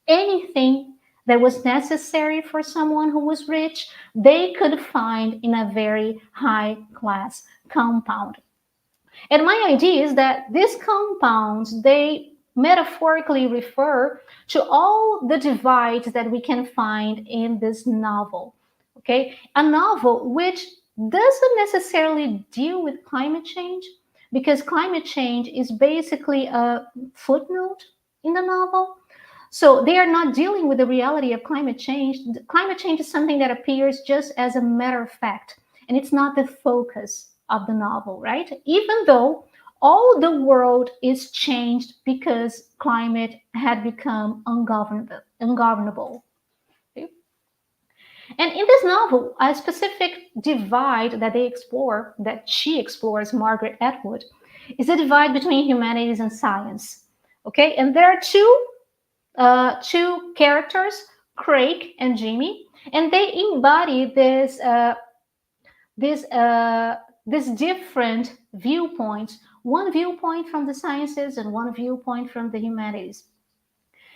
anything that was necessary for someone who was rich, they could find in a very high class compound. And my idea is that these compounds, they metaphorically refer to all the divides that we can find in this novel. Okay, a novel which doesn't necessarily deal with climate change, because climate change is basically a footnote in the novel. So they are not dealing with the reality of climate change. Climate change is something that appears just as a matter of fact, and it's not the focus of the novel, right? Even though all the world is changed because climate had become ungovernable. Okay? And in this novel, a specific divide that they explore, that she explores, Margaret Atwood, is a divide between humanities and science. Okay, and there are two characters, Craig and Jimmy, and they embody this different viewpoints. One viewpoint from the sciences and one viewpoint from the humanities.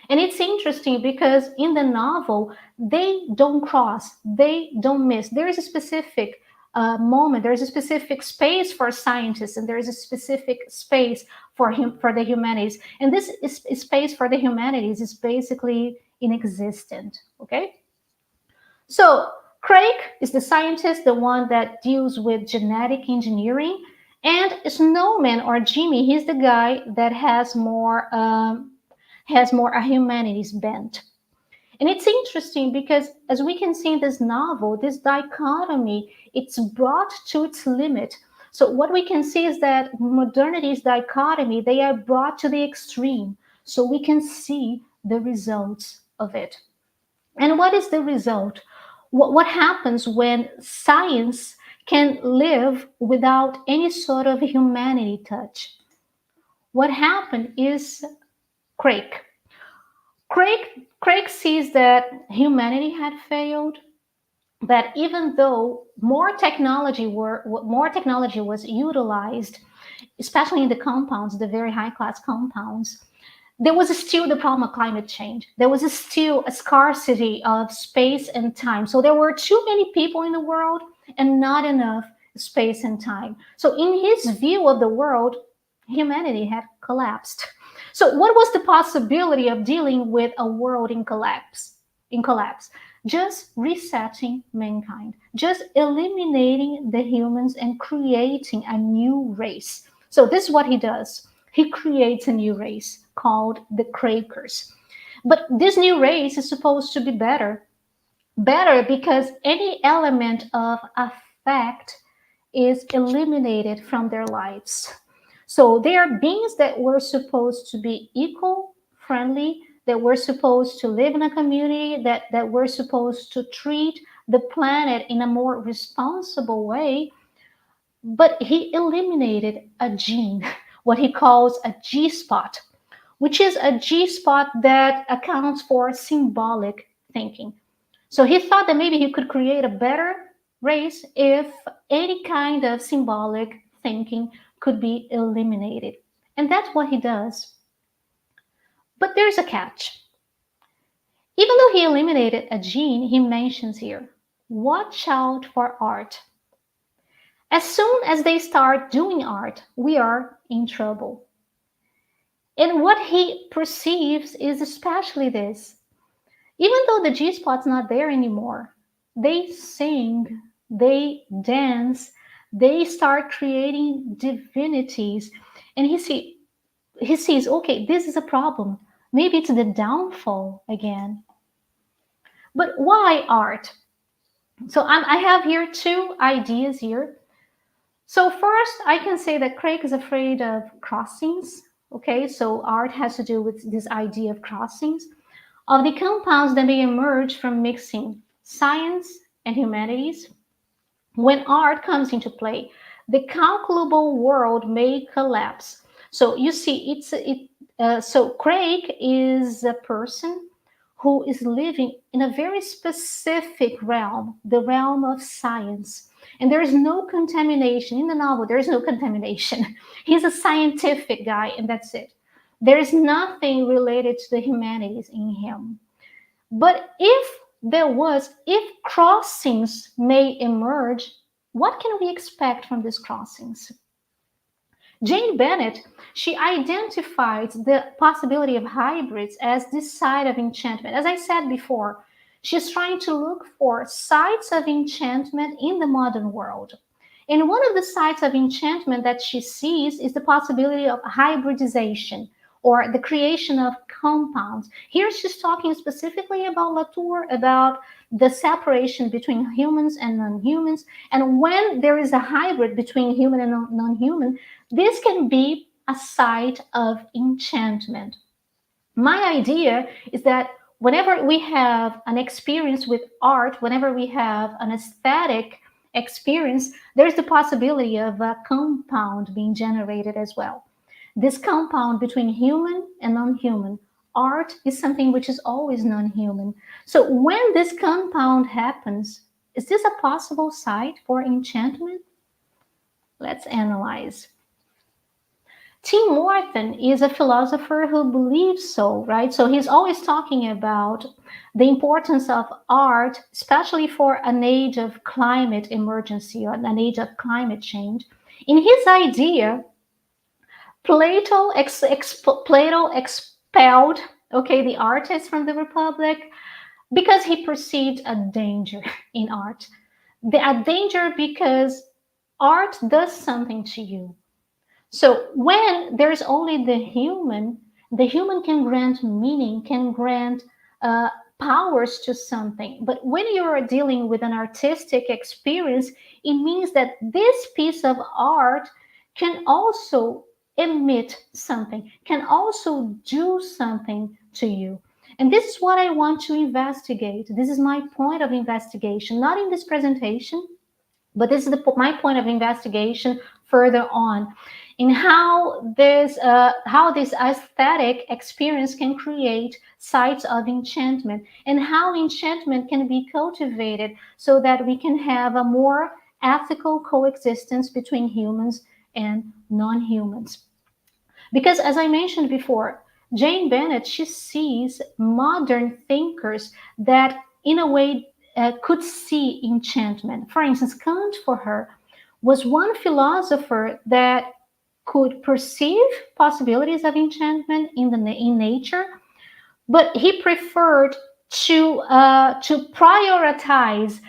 And it's interesting because in the novel, they don't cross, they don't miss. There is a specific moment, there is a specific space for scientists, and there is a specific space for the humanities. And this space for the humanities is basically inexistent, okay? So Craig is the scientist, the one that deals with genetic engineering, and Snowman, or Jimmy, he's the guy that has more a humanities bent. And it's interesting because, as we can see in this novel, this dichotomy, it's brought to its limit. So what we can see is that modernity's dichotomy, they are brought to the extreme, so we can see the results of it. And what is the result? What happens when science can live without any sort of humanity touch? What happened is Craig sees that humanity had failed, that even though more technology was utilized, especially in the compounds, the very high class compounds, there was still the problem of climate change. There was still a scarcity of space and time. So there were too many people in the world and not enough space and time. So in his view of the world, humanity had collapsed. So what was the possibility of dealing with a world in collapse? Just resetting mankind, just eliminating the humans and creating a new race. So this is what he does. He creates a new race called the Quakers. But this new race is supposed to be better because any element of affect is eliminated from their lives. So they are beings that were supposed to be eco-friendly, that were supposed to live in a community, that were supposed to treat the planet in a more responsible way. But he eliminated a gene, what he calls a G-spot, which is a G-spot that accounts for symbolic thinking. So he thought that maybe he could create a better race if any kind of symbolic thinking could be eliminated. And that's what he does. But there's a catch. Even though he eliminated a gene, he mentions here, watch out for art. As soon as they start doing art, we are in trouble. And what he perceives is especially this. Even though the G-spot's not there anymore, they sing, they dance, they start creating divinities. And he sees, okay, this is a problem. Maybe it's the downfall again. But why art? So I have here two ideas here. So first, I can say that Craig is afraid of crossings. Okay, so art has to do with this idea of crossings, of the compounds that may emerge from mixing science and humanities. When art comes into play, the calculable world may collapse. So you see, so Craig is a person who is living in a very specific realm, the realm of science. And there is no contamination. In the novel, there is no contamination. He's a scientific guy, and that's it. There is nothing related to the humanities in him. But if crossings may emerge, what can we expect from these crossings? Jane Bennett, she identified the possibility of hybrids as this side of enchantment. As I said before, she's trying to look for sites of enchantment in the modern world. And one of the sites of enchantment that she sees is the possibility of hybridization, or the creation of compounds. Here she's talking specifically about Latour, about the separation between humans and non-humans. And when there is a hybrid between human and non-human, this can be a site of enchantment. My idea is that whenever we have an experience with art, whenever we have an aesthetic experience, there's the possibility of a compound being generated as well. This compound between human and non-human. Art is something which is always non-human. So when this compound happens, is this a possible site for enchantment? Let's analyze. Tim Morton is a philosopher who believes so, right? So he's always talking about the importance of art, especially for an age of climate emergency or an age of climate change. In his idea, Plato expelled, the artist from the Republic because he perceived a danger in art. A danger because art does something to you. So when there's only the human can grant meaning, can grant powers to something. But when you're dealing with an artistic experience, it means that this piece of art can also emit something, can also do something to you. And this is what I want to investigate. This is my point of investigation, not in this presentation, but this is my point of investigation further on, in how this aesthetic experience can create sites of enchantment, and how enchantment can be cultivated so that we can have a more ethical coexistence between humans and non-humans. Because as I mentioned before, Jane Bennett, she sees modern thinkers that in a way could see enchantment. For instance, Kant for her was one philosopher that could perceive possibilities of enchantment in nature, but he preferred to prioritize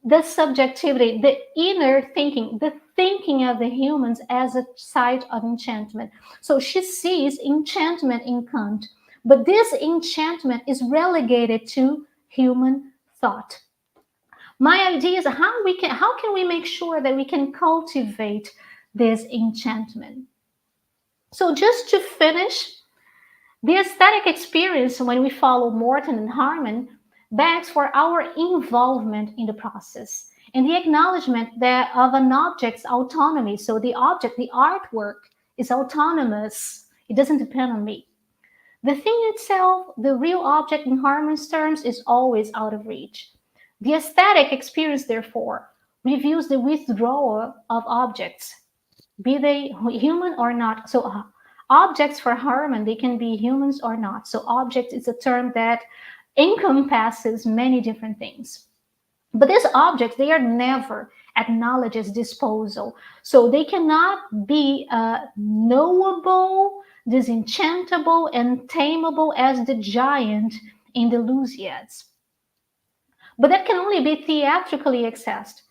the subjectivity, the inner thinking, the thinking of the humans as a site of enchantment. So she sees enchantment in Kant, but this enchantment is relegated to human thought. My idea is how can we make sure that we can cultivate this enchantment? So just to finish, the aesthetic experience, when we follow Morton and Harman, begs for our involvement in the process and the acknowledgement that of an object's autonomy. So the object, the artwork, is autonomous. It doesn't depend on me. The thing itself, the real object in Harman's terms, is always out of reach. The aesthetic experience, therefore, reveals the withdrawal of objects, be they human or not. So objects for Harman, they can be humans or not. So object is a term that encompasses many different things. But these objects, they are never acknowledged as disposal. So they cannot be knowable, disenchantable, and tameable as the giant in the Lusíads. But that can only be theatrically accessed.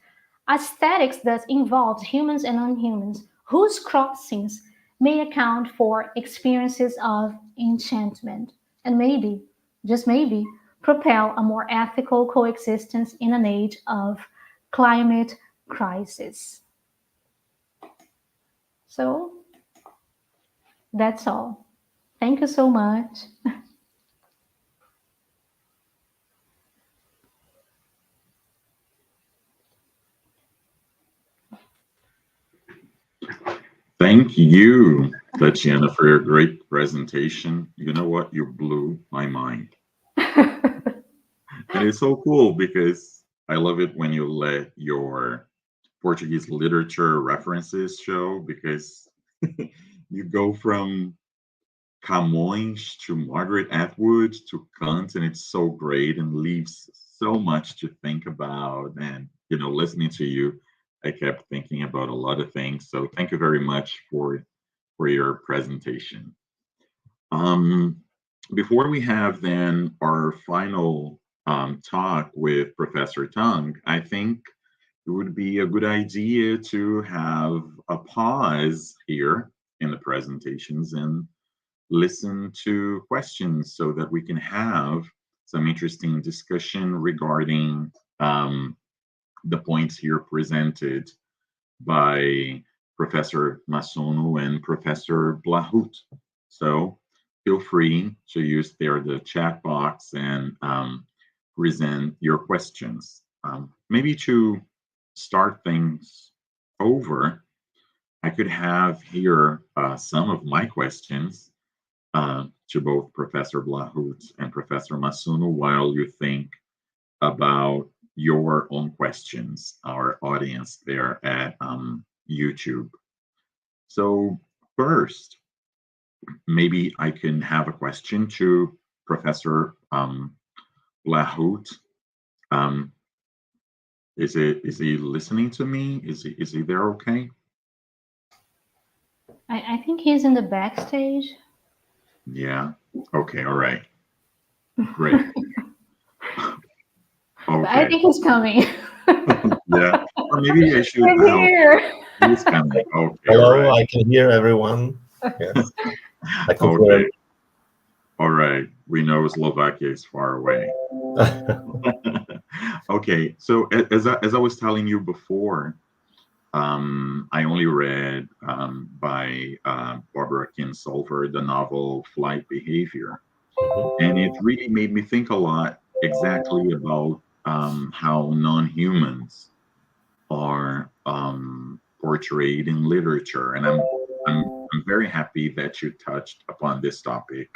Aesthetics thus involves humans and non-humans, whose crossings may account for experiences of enchantment, and maybe, just maybe, propel a more ethical coexistence in an age of climate crisis. So that's all. Thank you so much. Thank you, Tatiana, for your great presentation. You know what? You blew my mind. And it's so cool because I love it when you let your Portuguese literature references show, because you go from Camões to Margaret Atwood to Kant, and it's so great and leaves so much to think about. And, listening to you, I kept thinking about a lot of things. So thank you very much for your presentation. Before we have then our final talk with Professor Tung, I think it would be a good idea to have a pause here in the presentations and listen to questions so that we can have some interesting discussion regarding the points here presented by Professor Massuno and Professor Blahút. So feel free to use the chat box and present your questions. Maybe to start things over, I could have here some of my questions to both Professor Blahút and Professor Massuno while you think about your own questions, our audience there at YouTube. So first, maybe I can have a question to Professor Blahút. Is he listening to me? Is he there okay? I think he's in the backstage. Yeah. Okay. All right. Great. But I Okay. think he's coming. Yeah. Or maybe I should We're help. here. He's coming. Okay. All Hello, right. I can hear everyone. Yes. I can Okay. All right. We know Slovakia is far away. Okay. So as I was telling you before, I only read by Barbara Kingsolver the novel Flight Behavior. And it really made me think a lot exactly about how non-humans are portrayed in literature. And I'm very happy that you touched upon this topic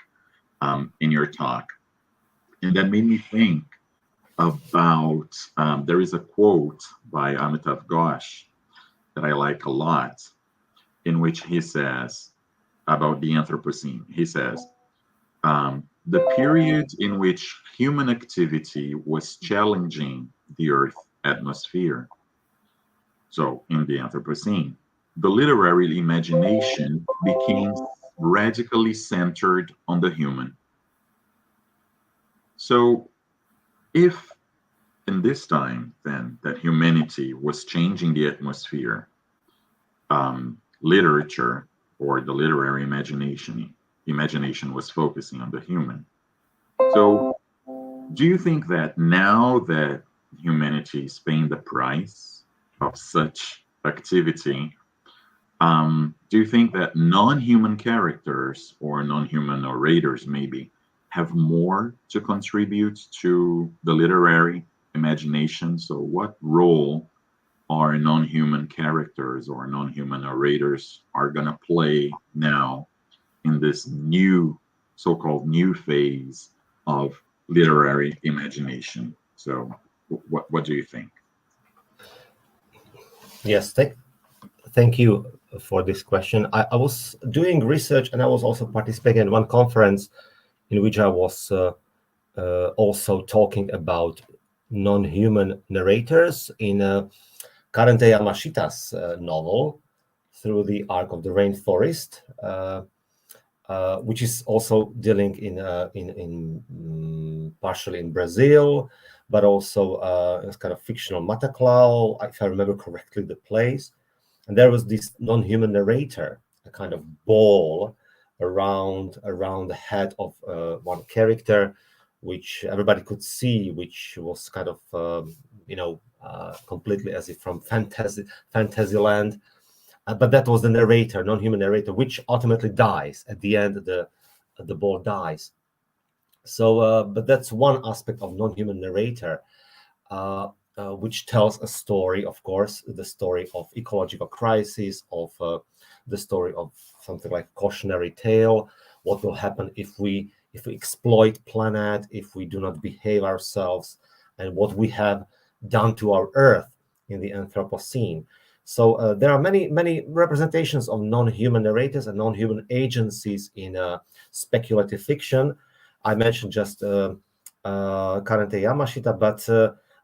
in your talk. And that made me think about, there is a quote by Amitav Ghosh that I like a lot, in which he says about the Anthropocene. He says, the period in which human activity was challenging the Earth atmosphere, so in the Anthropocene, the literary imagination became radically centered on the human. So if in this time then that humanity was changing the atmosphere, literature or the literary imagination was focusing on the human. So do you think that now that humanity is paying the price of such activity, do you think that non-human characters or non-human narrators maybe have more to contribute to the literary imagination? So what role are non-human characters or non-human narrators are going to play now in this new so-called new phase of literary imagination? So what do you think? Yes, thank you for this question. I was doing research and I was also participating in one conference in which I was also talking about non-human narrators in Karente Yamashita's novel, Through the Arc of the Rainforest, which is also dealing in partially in Brazil, but also it's kind of fictional Mataclau, if I remember correctly, the place. And there was this non-human narrator, a kind of ball around the head of one character, which everybody could see, which was kind of completely as if from fantasy land. But that was the narrator, non-human narrator, which ultimately dies at the end. The ball dies. So, but that's one aspect of non-human narrator, which tells a story. Of course, the story of ecological crisis, of the story of something like cautionary tale. What will happen if we exploit planet, if we do not behave ourselves, and what we have done to our Earth in the Anthropocene. So there are many representations of non-human narrators and non-human agencies in speculative fiction. I mentioned just Karente Yamashita, but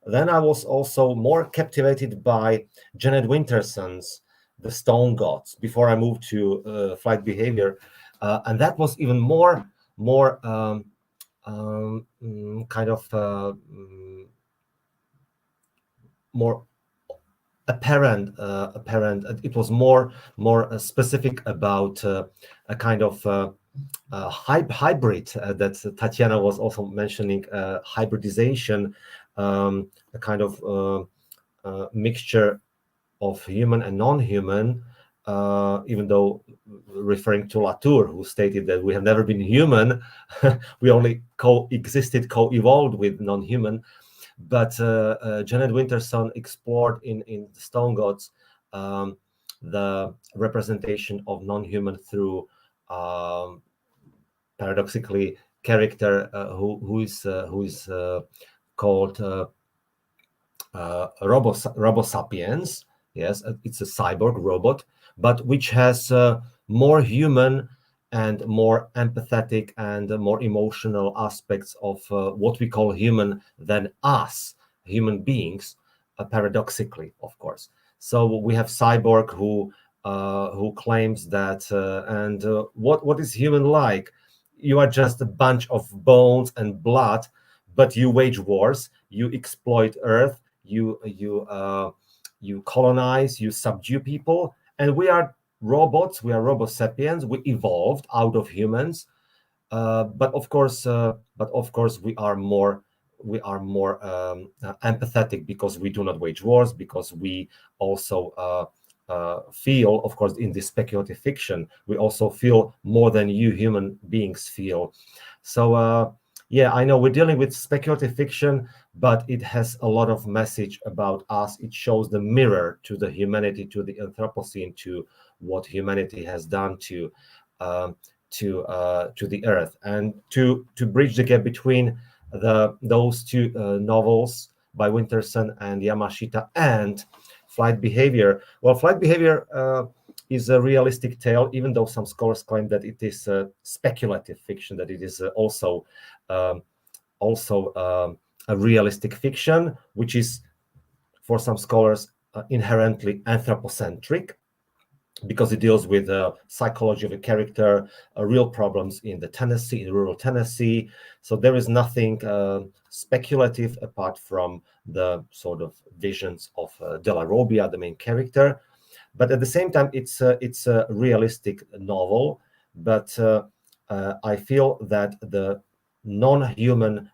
then I was also more captivated by Janet Winterson's The Stone Gods before I moved to Flight Behavior, and that was even more more apparent. It was more specific about a kind of hybrid that Tatiana was also mentioning, hybridization, a kind of mixture of human and non-human, even though referring to Latour, who stated that we have never been human, we only co-evolved with non-human. But Janet Winterson explored in Stone Gods the representation of non-human through paradoxically character who is called Robo Sapiens. Yes, it's a cyborg robot, but which has more human and more empathetic and more emotional aspects of what we call human than us, human beings, paradoxically, of course. So we have cyborg who claims that, what is human like? You are just a bunch of bones and blood, but you wage wars, you exploit Earth, you colonize, you subdue people, and we are robots. We are Robo Sapiens. We evolved out of humans, but of course, we are more empathetic because we do not wage wars, because we also feel, of course, in this speculative fiction, we also feel more than you human beings feel. So yeah, I know we're dealing with speculative fiction, but it has a lot of message about us. It shows the mirror to the humanity, to the Anthropocene, to what humanity has done to the Earth, and to bridge the gap between those two novels by Winterson and Yamashita and Flight Behavior. Well, Flight Behavior is a realistic tale, even though some scholars claim that it is speculative fiction, that it is also a realistic fiction, which is, for some scholars, inherently anthropocentric, because it deals with psychology of a character, real problems in rural Tennessee. So there is nothing speculative apart from the sort of visions of Della Robbia, the main character. But at the same time, it's a realistic novel. But I feel that the non-human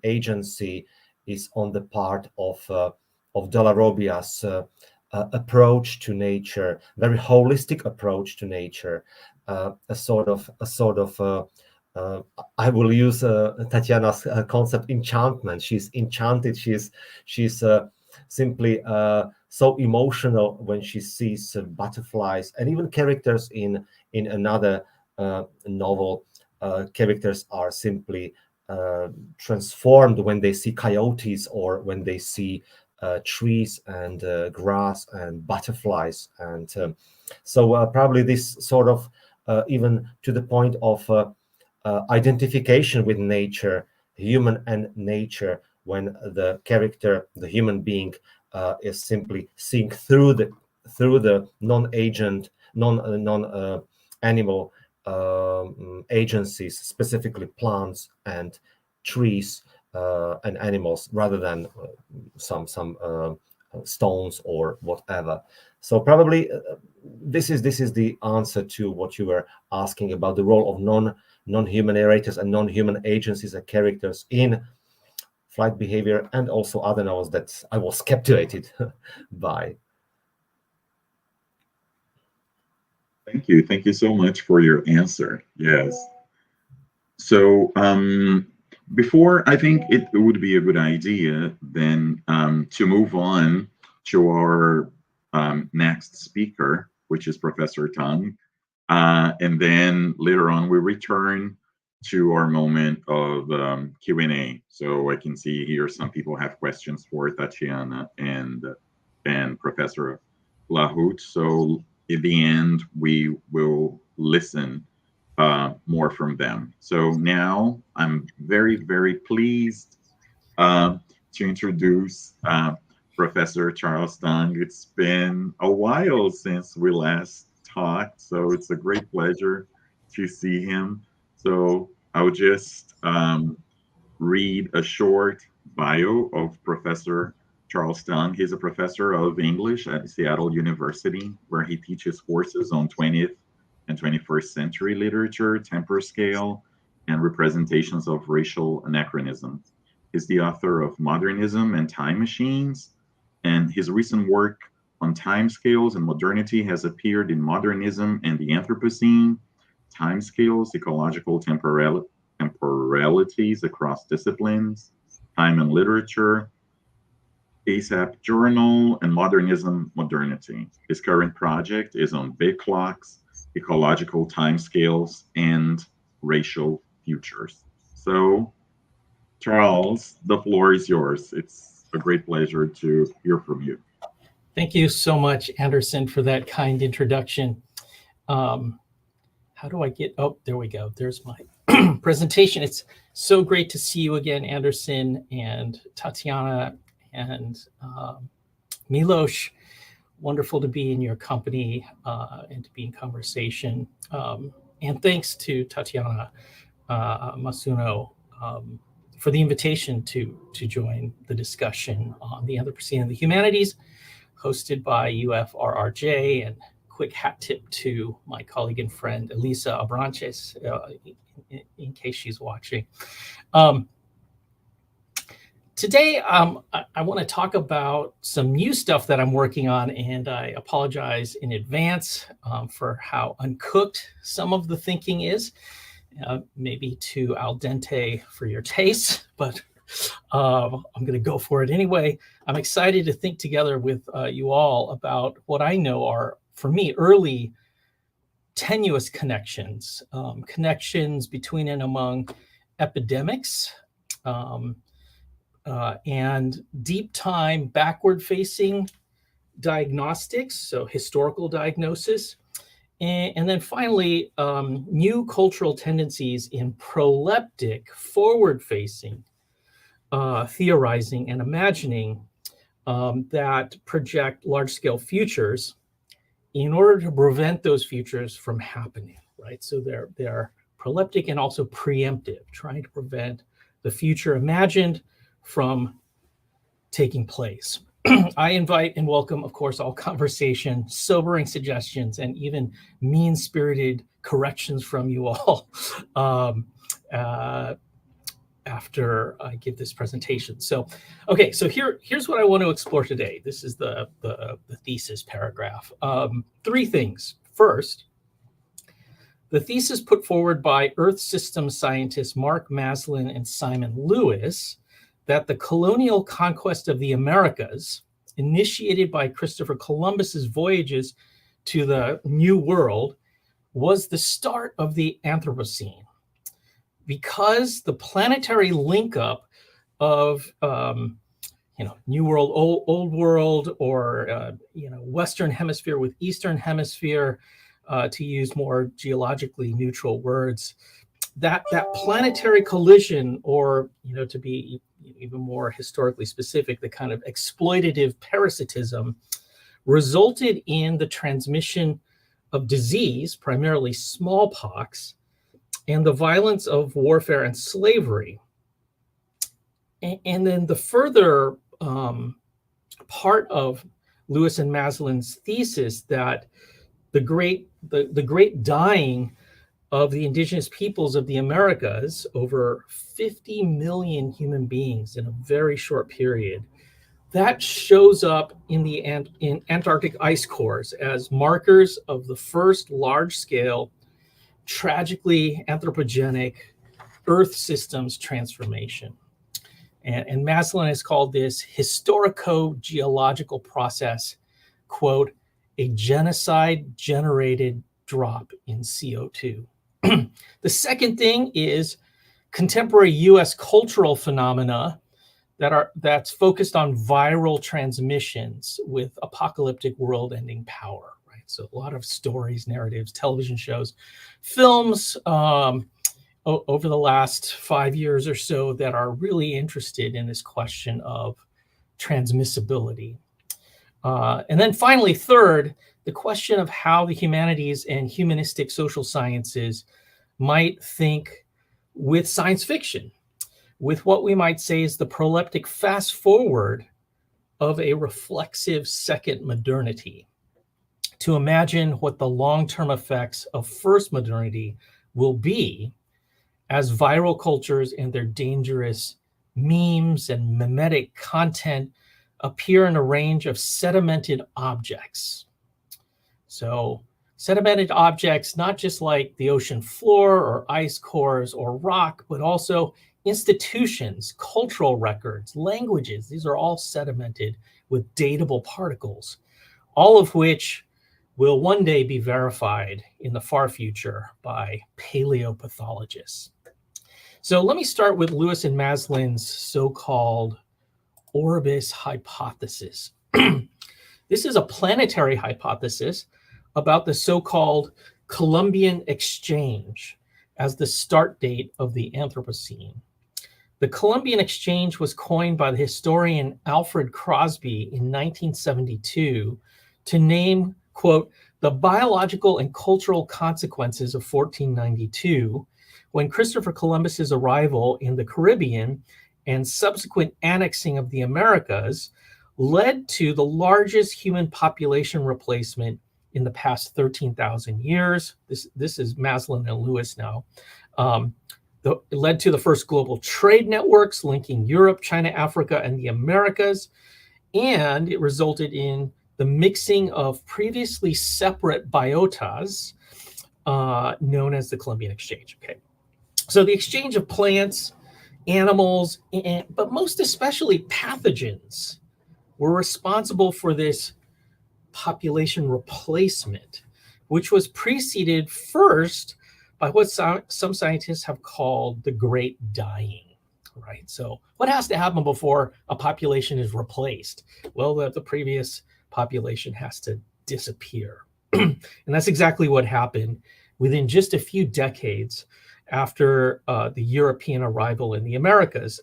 agency is on the part of Della Robbia's approach to nature, very holistic approach to nature, a sort of I will use Tatiana's concept, enchantment. She's enchanted. She's simply so emotional when she sees butterflies, and even characters in another novel. Characters are simply transformed when they see coyotes or when they see trees and grass and butterflies, and so probably this sort of even to the point of identification with nature, human and nature, when the character, the human being, is simply seeing through the non-agent, non-animal agencies, specifically plants and trees and animals, rather than some stones or whatever. So probably this is the answer to what you were asking about the role of non-human narrators and non-human agencies and characters in Flight Behavior, and also other novels that I was captivated by. Thank you so much for your answer. Yes. So before, I think it would be a good idea then to move on to our next speaker, which is Professor Tung. And then later on, we return to our moment of Q&A. So I can see here some people have questions for Tatiana and Professor Blahút. So at the end, we will listen more from them. So now I'm very, very pleased to introduce Professor Charles Tung. It's been a while since we last talked, so it's a great pleasure to see him. So I'll just read a short bio of Professor Charles Tung. He's a professor of English at Seattle University, where he teaches courses on 20th and 21st century literature, temporal scale, and representations of racial anachronism. He's the author of Modernism and Time Machines, and his recent work on timescales and modernity has appeared in Modernism and the Anthropocene, Timescales, Ecological Temporalities Across Disciplines, Time and Literature, ASAP Journal, and Modernism Modernity. His current project is on big clocks, ecological timescales, and racial futures. So, Charles, the floor is yours. It's a great pleasure to hear from you. Thank you so much, Anderson, for that kind introduction. How do I get, oh, there we go. There's my presentation. It's so great to see you again, Anderson and Tatiana and Miloš. Wonderful to be in your company and to be in conversation. And thanks to Tatiana Massuno for the invitation to join the discussion on the Anthropocene and the Humanities, hosted by IE-UFRJ, and quick hat tip to my colleague and friend Elisa Abranches, in case she's watching. Today, I want to talk about some new stuff that I'm working on, and I apologize in advance for how uncooked some of the thinking is, maybe too al dente for your taste, but I'm going to go for it anyway. I'm excited to think together with you all about what I know are, for me, early tenuous connections, connections between and among epidemics, and deep time backward-facing diagnostics, so historical diagnosis, and then finally, new cultural tendencies in proleptic, forward-facing theorizing and imagining that project large-scale futures in order to prevent those futures from happening, right? So they're proleptic and also preemptive, trying to prevent the future imagined from taking place. I invite and welcome, of course, all conversation, sobering suggestions, and even mean-spirited corrections from you all after I give this presentation. So, okay, so here's what I want to explore today. This is the thesis paragraph. 3 things. First, the thesis put forward by Earth system scientists Mark Maslin and Simon Lewis that the colonial conquest of the Americas, initiated by Christopher Columbus's voyages to the New World, was the start of the Anthropocene. Because the planetary link up of New World, Old World, or Western Hemisphere with Eastern Hemisphere, to use more geologically neutral words, that planetary collision, or to be even more historically specific, the kind of exploitative parasitism, resulted in the transmission of disease, primarily smallpox, and the violence of warfare and slavery. And then the further part of Lewis and Maslin's thesis that the great dying of the indigenous peoples of the Americas, over 50 million human beings in a very short period, that shows up in Antarctic ice cores as markers of the first large-scale, tragically anthropogenic Earth systems transformation. And Maslin has called this historico-geological process, quote, a genocide-generated drop in CO2. The second thing is contemporary US cultural phenomena that's focused on viral transmissions with apocalyptic world-ending power, right? So a lot of stories, narratives, television shows, films over the last 5 years or so that are really interested in this question of transmissibility. And then finally, third, the question of how the humanities and humanistic social sciences might think with science fiction, with what we might say is the proleptic fast forward of a reflexive second modernity, to imagine what the long-term effects of first modernity will be as viral cultures and their dangerous memes and mimetic content appear in a range of sedimented objects. So sedimented objects, not just like the ocean floor or ice cores or rock, but also institutions, cultural records, languages, these are all sedimented with datable particles, all of which will one day be verified in the far future by paleopathologists. So let me start with Lewis and Maslin's so-called Orbis hypothesis. This is a planetary hypothesis about the so-called Columbian Exchange as the start date of the Anthropocene. The Columbian Exchange was coined by the historian Alfred Crosby in 1972 to name, quote, the biological and cultural consequences of 1492, when Christopher Columbus's arrival in the Caribbean and subsequent annexing of the Americas led to the largest human population replacement in the past 13,000 years. This is Maslin and Lewis now. It led to the first global trade networks linking Europe, China, Africa, and the Americas. And it resulted in the mixing of previously separate biotas known as the Columbian Exchange. Okay. So the exchange of plants, animals, but most especially pathogens were responsible for this population replacement, which was preceded first by what some scientists have called the Great Dying, right? So what has to happen before a population is replaced? Well, the previous population has to disappear. And that's exactly what happened within just a few decades after the European arrival in the Americas.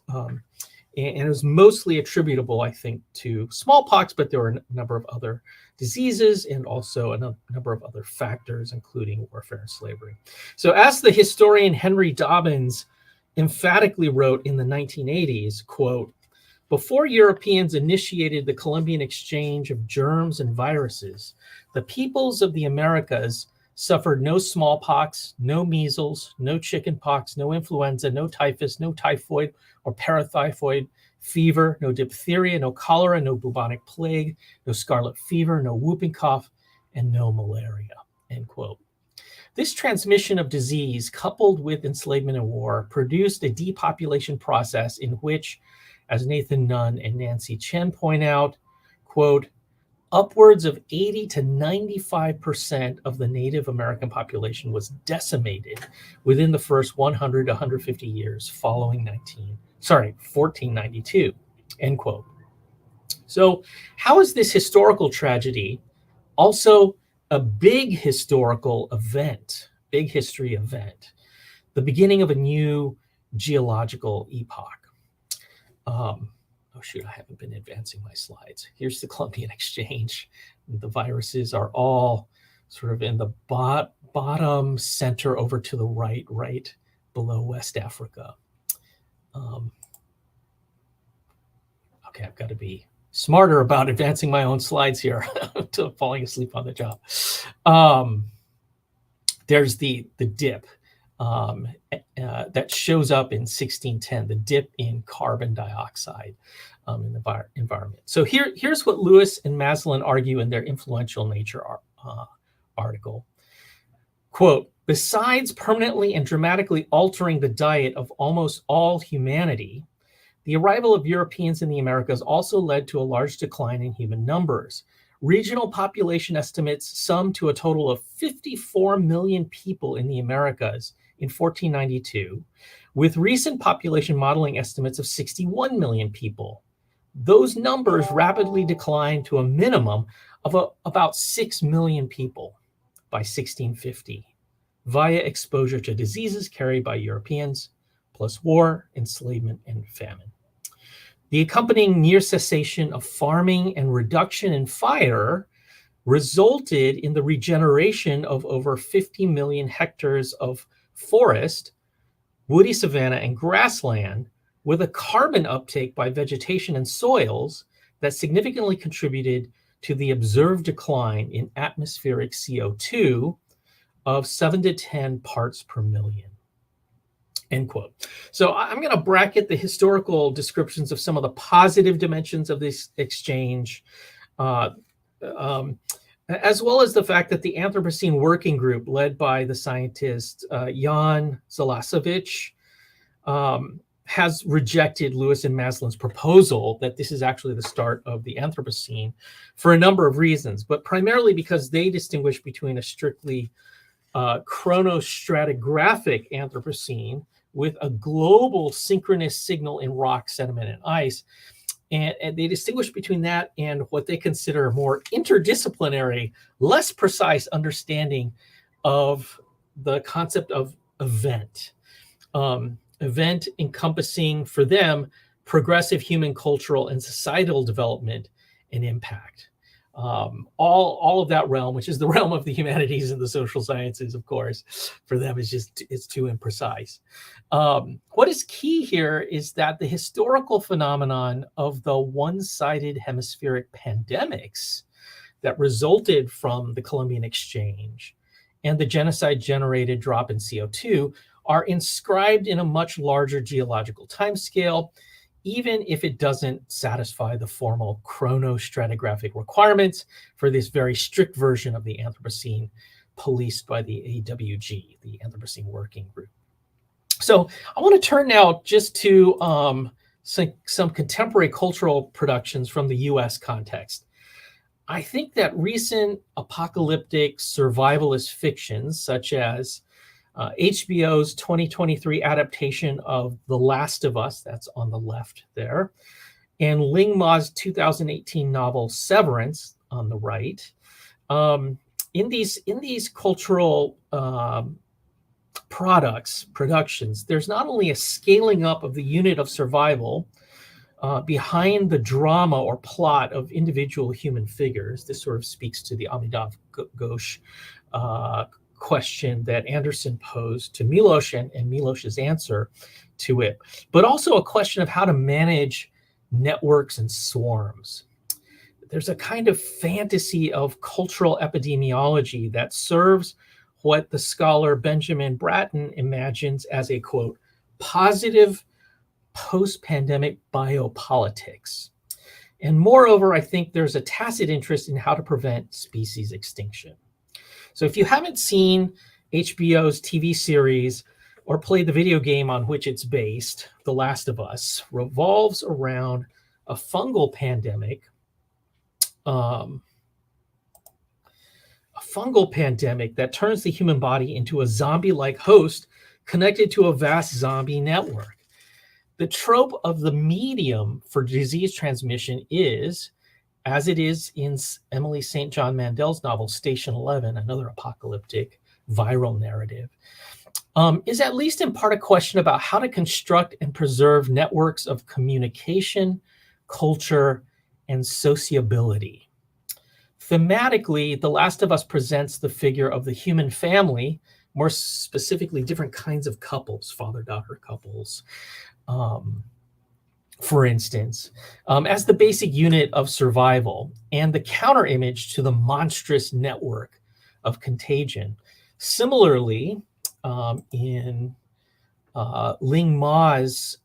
And it was mostly attributable, I think, to smallpox, but there were a number of other diseases and also a number of other factors, including warfare and slavery. So as the historian Henry Dobbins emphatically wrote in the 1980s, quote, before Europeans initiated the Columbian exchange of germs and viruses, the peoples of the Americas suffered no smallpox, no measles, no chickenpox, no influenza, no typhus, no typhoid or parathyphoid fever, no diphtheria, no cholera, no bubonic plague, no scarlet fever, no whooping cough, and no malaria, end quote. This transmission of disease, coupled with enslavement and war, produced a depopulation process in which, as Nathan Nunn and Nancy Chen point out, quote, upwards of 80 to 95% of the Native American population was decimated within the first 100 to 150 years following 1492, end quote. So how is this historical tragedy also a big historical event, big history event, the beginning of a new geological epoch? Oh shoot, I haven't been advancing my slides. Here's the Columbian Exchange. The viruses are all sort of in the bottom center over to the right below West Africa. Okay, I've got to be smarter about advancing my own slides here to falling asleep on the job. There's the dip that shows up in 1610, the dip in carbon dioxide in the environment. So here's what Lewis and Maslin argue in their influential Nature article. Quote, besides permanently and dramatically altering the diet of almost all humanity, the arrival of Europeans in the Americas also led to a large decline in human numbers. Regional population estimates sum to a total of 54 million people in the Americas in 1492, with recent population modeling estimates of 61 million people. Those numbers rapidly declined to a minimum of about 6 million people by 1650, via exposure to diseases carried by Europeans, plus war, enslavement, and famine. The accompanying near cessation of farming and reduction in fire resulted in the regeneration of over 50 million hectares of forest, woody savanna, and grassland, with a carbon uptake by vegetation and soils that significantly contributed to the observed decline in atmospheric CO2 of 7 to 10 parts per million, end quote. So I'm going to bracket the historical descriptions of some of the positive dimensions of this exchange, as well as the fact that the Anthropocene Working Group, led by the scientist Jan Zalasevic, has rejected Lewis and Maslin's proposal that this is actually the start of the Anthropocene for a number of reasons, but primarily because they distinguish between a strictly chronostratigraphic Anthropocene with a global synchronous signal in rock, sediment, and ice. And they distinguish between that and what they consider a more interdisciplinary, less precise understanding of the concept of event. Event encompassing, for them, progressive human cultural and societal development and impact. All of that realm, which is the realm of the humanities and the social sciences, of course, for them it's too imprecise. What is key here is that the historical phenomenon of the one-sided hemispheric pandemics that resulted from the Columbian Exchange and the genocide-generated drop in CO2 are inscribed in a much larger geological timescale, even if it doesn't satisfy the formal chronostratigraphic requirements for this very strict version of the Anthropocene policed by the AWG, the Anthropocene Working Group. So I want to turn now just to some contemporary cultural productions from the US context. I think that recent apocalyptic survivalist fictions, such as HBO's 2023 adaptation of The Last of Us, that's on the left there, and Ling Ma's 2018 novel Severance on the right. In these cultural productions, there's not only a scaling up of the unit of survival behind the drama or plot of individual human figures. This sort of speaks to the Amitav Ghosh question that Anderson posed to Miloš and Miloš's answer to it, but also a question of how to manage networks and swarms. There's a kind of fantasy of cultural epidemiology that serves what the scholar Benjamin Bratton imagines as a, quote, positive post-pandemic biopolitics. And moreover, I think there's a tacit interest in how to prevent species extinction. So if you haven't seen HBO's TV series or played the video game on which it's based, The Last of Us revolves around a fungal pandemic, that turns the human body into a zombie-like host connected to a vast zombie network. The trope of the medium for disease transmission is, as it is in Emily St. John Mandel's novel Station 11, another apocalyptic viral narrative, is at least in part a question about how to construct and preserve networks of communication, culture, and sociability. Thematically, The Last of Us presents the figure of the human family, more specifically different kinds of couples, father-daughter couples, for instance, as the basic unit of survival and the counter image to the monstrous network of contagion. Similarly, in Ling Ma's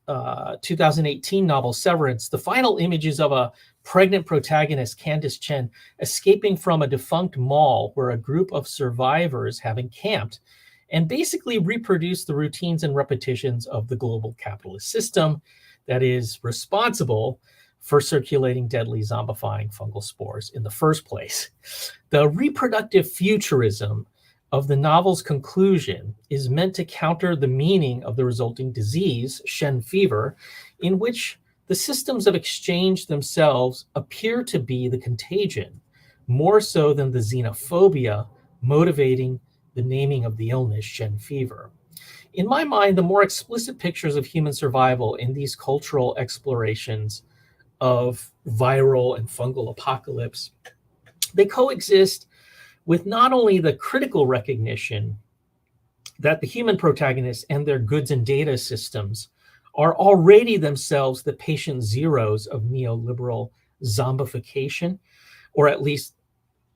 2018 novel Severance, the final images of a pregnant protagonist, Candice Chen, escaping from a defunct mall where a group of survivors have encamped and basically reproduce the routines and repetitions of the global capitalist system that is responsible for circulating deadly zombifying fungal spores in the first place. The reproductive futurism of the novel's conclusion is meant to counter the meaning of the resulting disease, Shen fever, in which the systems of exchange themselves appear to be the contagion, more so than the xenophobia motivating the naming of the illness, Shen fever. In my mind, the more explicit pictures of human survival in these cultural explorations of viral and fungal apocalypse, they coexist with not only the critical recognition that the human protagonists and their goods and data systems are already themselves the patient zeros of neoliberal zombification, or at least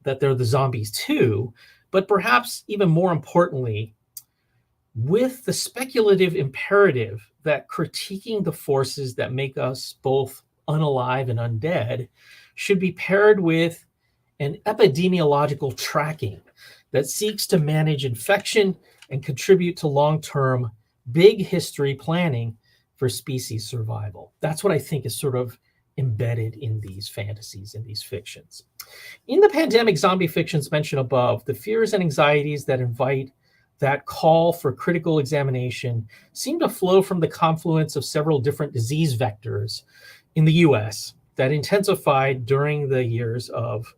that they're the zombies too, but perhaps even more importantly, with the speculative imperative that critiquing the forces that make us both unalive and undead should be paired with an epidemiological tracking that seeks to manage infection and contribute to long-term big history planning for species survival. That's what I think is sort of embedded in these fantasies, in these fictions. In the pandemic zombie fictions mentioned above, the fears and anxieties that call for critical examination seem to flow from the confluence of several different disease vectors in the US that intensified during the years of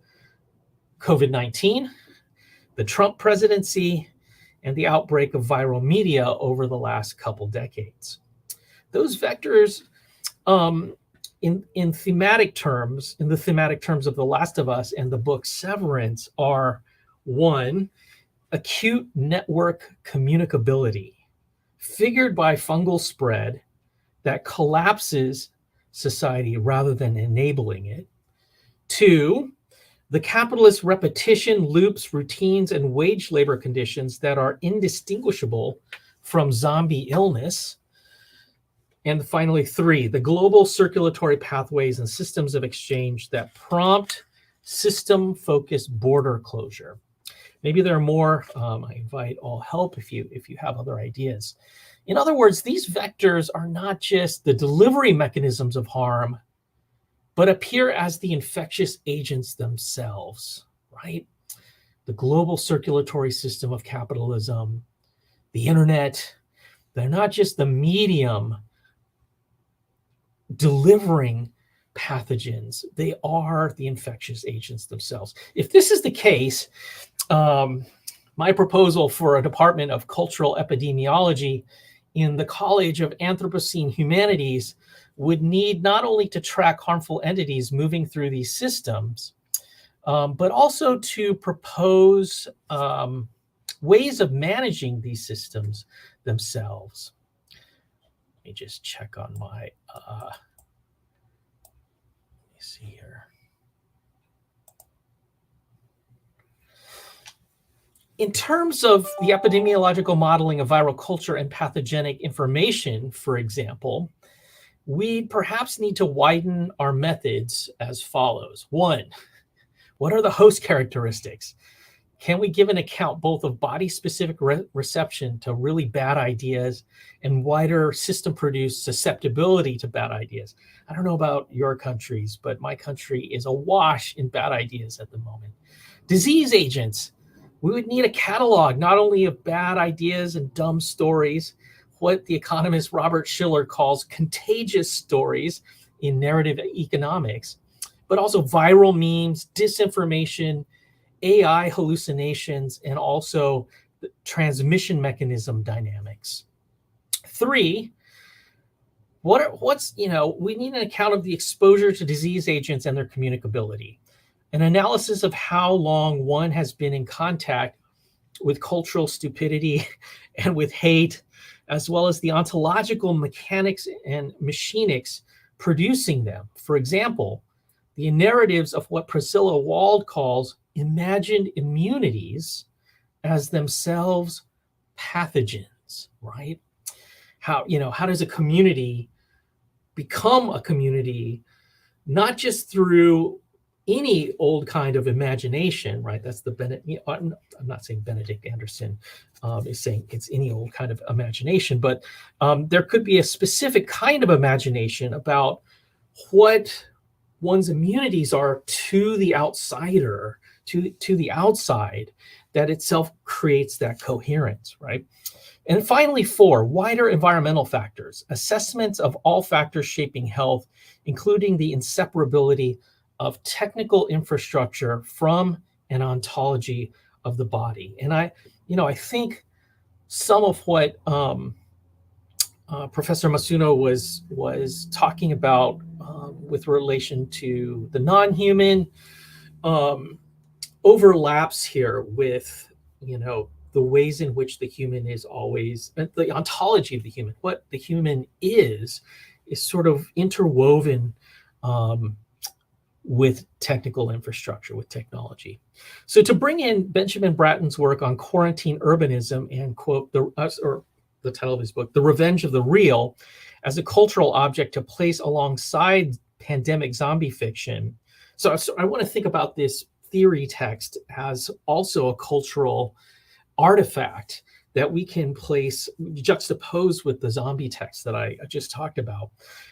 COVID-19, the Trump presidency, and the outbreak of viral media over the last couple decades. Those vectors, in thematic terms, in the thematic terms of The Last of Us and the book Severance, are: one, acute network communicability, figured by fungal spread that collapses society rather than enabling it. Two, the capitalist repetition, loops, routines, and wage labor conditions that are indistinguishable from zombie illness. And finally, three, the global circulatory pathways and systems of exchange that prompt system-focused border closure. Maybe there are more. I invite all help if you have other ideas. In other words, these vectors are not just the delivery mechanisms of harm, but appear as the infectious agents themselves, right? The global circulatory system of capitalism, the internet, they're not just the medium delivering pathogens, they are the infectious agents themselves. If this is the case, my proposal for a Department of Cultural Epidemiology in the College of Anthropocene Humanities would need not only to track harmful entities moving through these systems, but also to propose ways of managing these systems themselves. Let me just check on my, let me see here. In terms of the epidemiological modeling of viral culture and pathogenic information, for example, we perhaps need to widen our methods as follows. One, what are the host characteristics? Can we give an account both of body-specific reception to really bad ideas and wider system-produced susceptibility to bad ideas? I don't know about your countries, but my country is awash in bad ideas at the moment. Disease agents. We would need a catalog not only of bad ideas and dumb stories, what the economist Robert Shiller calls contagious stories in narrative economics, but also viral memes, disinformation, AI hallucinations, and also the transmission mechanism dynamics. Three, we need an account of the exposure to disease agents and their communicability, an analysis of how long one has been in contact with cultural stupidity and with hate, as well as the ontological mechanics and machinics producing them. For example, the narratives of what Priscilla Wald calls imagined immunities as themselves pathogens, right? How does a community become a community, not just through any old kind of imagination, right? That's I'm not saying Benedict Anderson is saying it's any old kind of imagination, but there could be a specific kind of imagination about what one's immunities are to the outsider, to the outside, that itself creates that coherence, right? And finally, four, wider environmental factors, assessments of all factors shaping health, including the inseparability of technical infrastructure from an ontology of the body. And I think some of what Professor Massuno was talking about with relation to the non-human overlaps here with the ways in which the human is always, the ontology of the human, what the human is sort of interwoven with technical infrastructure, with technology. So to bring in Benjamin Bratton's work on quarantine urbanism and quote, the title of his book, The Revenge of the Real, as a cultural object to place alongside pandemic zombie fiction. So I want to think about this theory text as also a cultural artifact that we can place, juxtapose with the zombie text that I just talked about.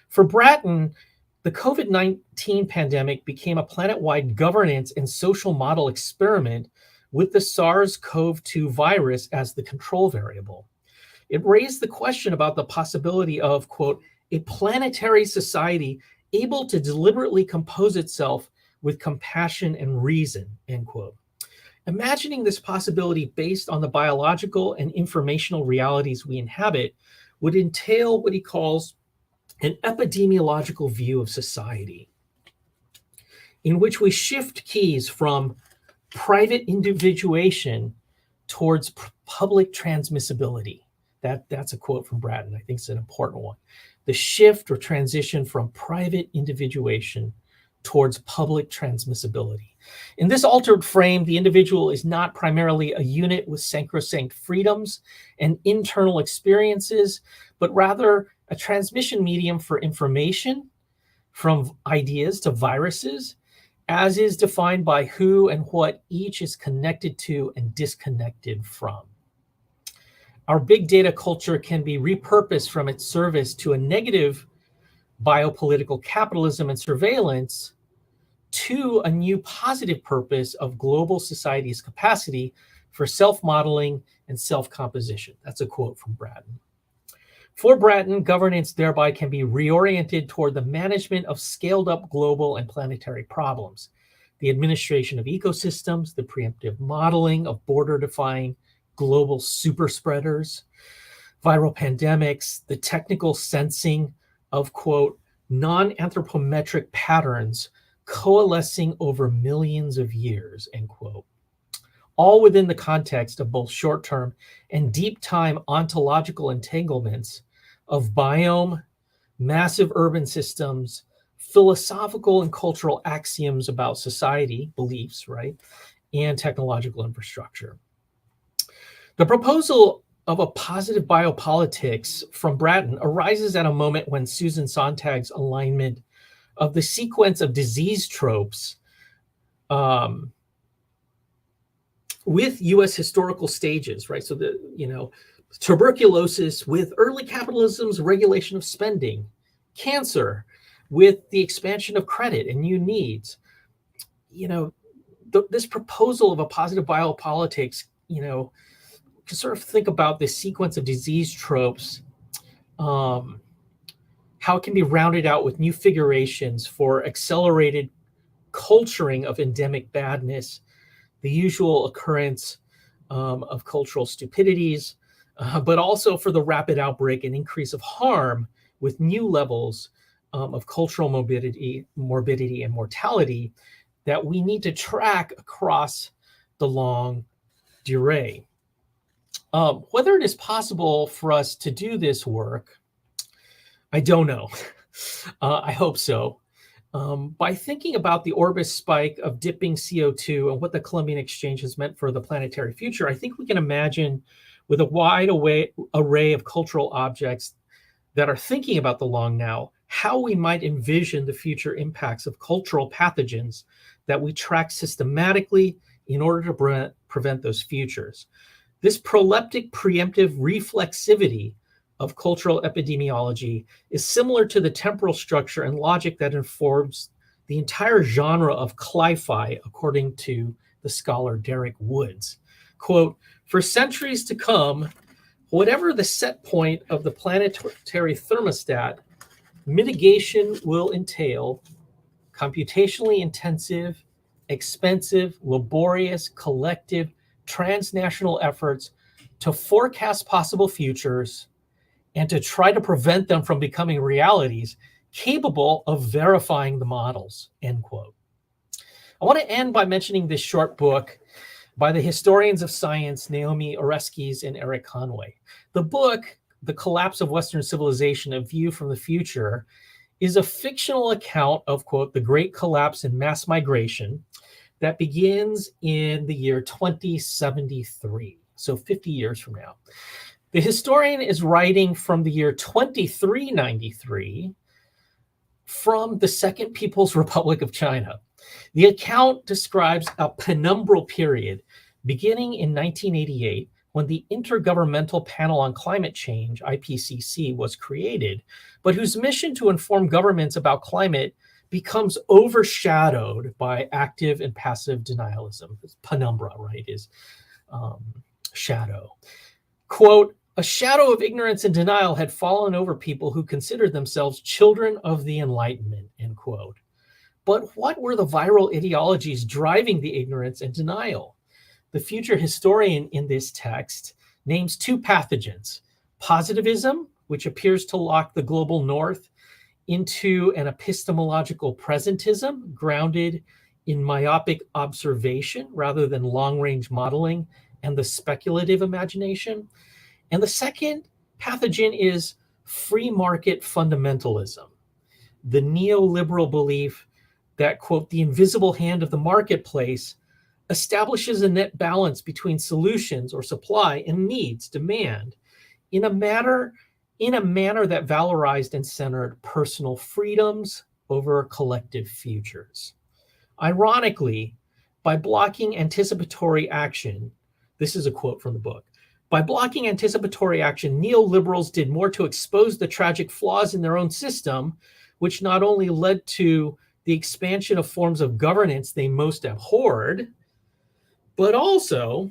For Bratton, the COVID-19 pandemic became a planet-wide governance and social model experiment with the SARS-CoV-2 virus as the control variable. It raised the question about the possibility of, quote, a planetary society able to deliberately compose itself with compassion and reason, end quote. Imagining this possibility based on the biological and informational realities we inhabit would entail what he calls an epidemiological view of society, in which we shift keys from private individuation towards public transmissibility. That's a quote from Bratton. I think it's an important one. The shift or transition from private individuation towards public transmissibility. In this altered frame, the individual is not primarily a unit with sacrosanct freedoms and internal experiences, but rather a transmission medium for information, from ideas to viruses, as is defined by who and what each is connected to and disconnected from. Our big data culture can be repurposed from its service to a negative biopolitical capitalism and surveillance to a new positive purpose of global society's capacity for self-modeling and self-composition. That's a quote from Bratton. For Bratton, governance thereby can be reoriented toward the management of scaled-up global and planetary problems, the administration of ecosystems, the preemptive modeling of border-defying global superspreaders, viral pandemics, the technical sensing of, quote, non-anthropometric patterns coalescing over millions of years, end quote. All within the context of both short-term and deep-time ontological entanglements of biome, massive urban systems, philosophical and cultural axioms about society, beliefs, right, and technological infrastructure. The proposal of a positive biopolitics from Bratton arises at a moment when Susan Sontag's alignment of the sequence of disease tropes with U.S. historical stages, right? So tuberculosis with early capitalism's regulation of spending, cancer with the expansion of credit and new needs. This proposal of a positive biopolitics, to sort of think about this sequence of disease tropes, how it can be rounded out with new figurations for accelerated culturing of endemic badness, the usual occurrence of cultural stupidities, but also for the rapid outbreak and increase of harm with new levels of cultural morbidity and mortality that we need to track across the long durée. Whether it is possible for us to do this work, I don't know. I hope so. By thinking about the Orbis spike of dipping CO2 and what the Columbian Exchange has meant for the planetary future, I think we can imagine with a wide array of cultural objects that are thinking about the long now, how we might envision the future impacts of cultural pathogens that we track systematically in order to prevent those futures. This proleptic preemptive reflexivity of cultural epidemiology is similar to the temporal structure and logic that informs the entire genre of cli-fi, according to the scholar Derek Woods. Quote, for centuries to come, whatever the set point of the planetary thermostat, mitigation will entail computationally intensive, expensive, laborious, collective, transnational efforts to forecast possible futures and to try to prevent them from becoming realities capable of verifying the models, end quote. I want to end by mentioning this short book by the historians of science, Naomi Oreskes and Eric Conway. The book, The Collapse of Western Civilization, A View from the Future, is a fictional account of, quote, the great collapse in mass migration that begins in the year 2073, so 50 years from now. The historian is writing from the year 2393 from the Second People's Republic of China. The account describes a penumbral period beginning in 1988 when the Intergovernmental Panel on Climate Change, IPCC, was created, but whose mission to inform governments about climate becomes overshadowed by active and passive denialism. It's penumbra, right, is shadow. Quote, a shadow of ignorance and denial had fallen over people who considered themselves children of the Enlightenment, end quote. But what were the viral ideologies driving the ignorance and denial? The future historian in this text names two pathogens: positivism, which appears to lock the global north into an epistemological presentism grounded in myopic observation rather than long-range modeling and the speculative imagination. And the second pathogen is free market fundamentalism, the neoliberal belief that, quote, the invisible hand of the marketplace establishes a net balance between solutions or supply and needs, demand, in a manner that valorized and centered personal freedoms over collective futures. Ironically, by blocking anticipatory action, this is a quote from the book, by blocking anticipatory action, neoliberals did more to expose the tragic flaws in their own system, which not only led to the expansion of forms of governance they most abhorred, but also,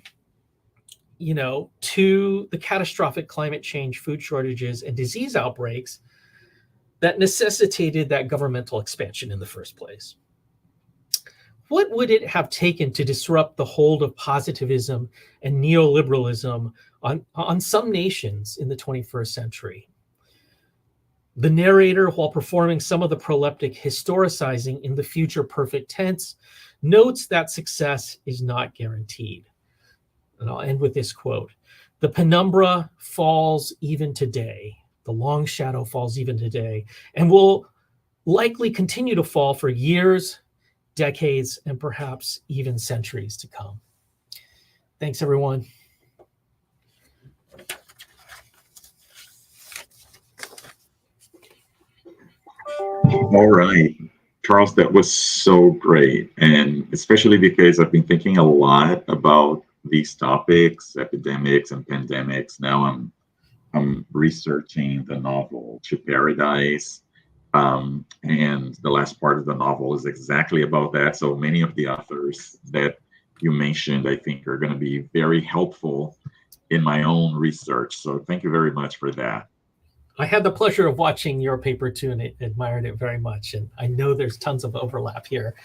to the catastrophic climate change, food shortages, and disease outbreaks that necessitated that governmental expansion in the first place. What would it have taken to disrupt the hold of positivism and neoliberalism on some nations in the 21st century? The narrator, while performing some of the proleptic historicizing in the future perfect tense, notes that success is not guaranteed. And I'll end with this quote. The penumbra falls even today. The long shadow falls even today, and will likely continue to fall for years, decades, and perhaps even centuries to come. Thanks, everyone. All right, Charles, that was so great. And especially because I've been thinking a lot about these topics, epidemics and pandemics. Now I'm researching the novel To Paradise. And the last part of the novel is exactly about that. So many of the authors that you mentioned, I think, are going to be very helpful in my own research. So thank you very much for that. I had the pleasure of watching your paper too, and admired it very much. And I know there's tons of overlap here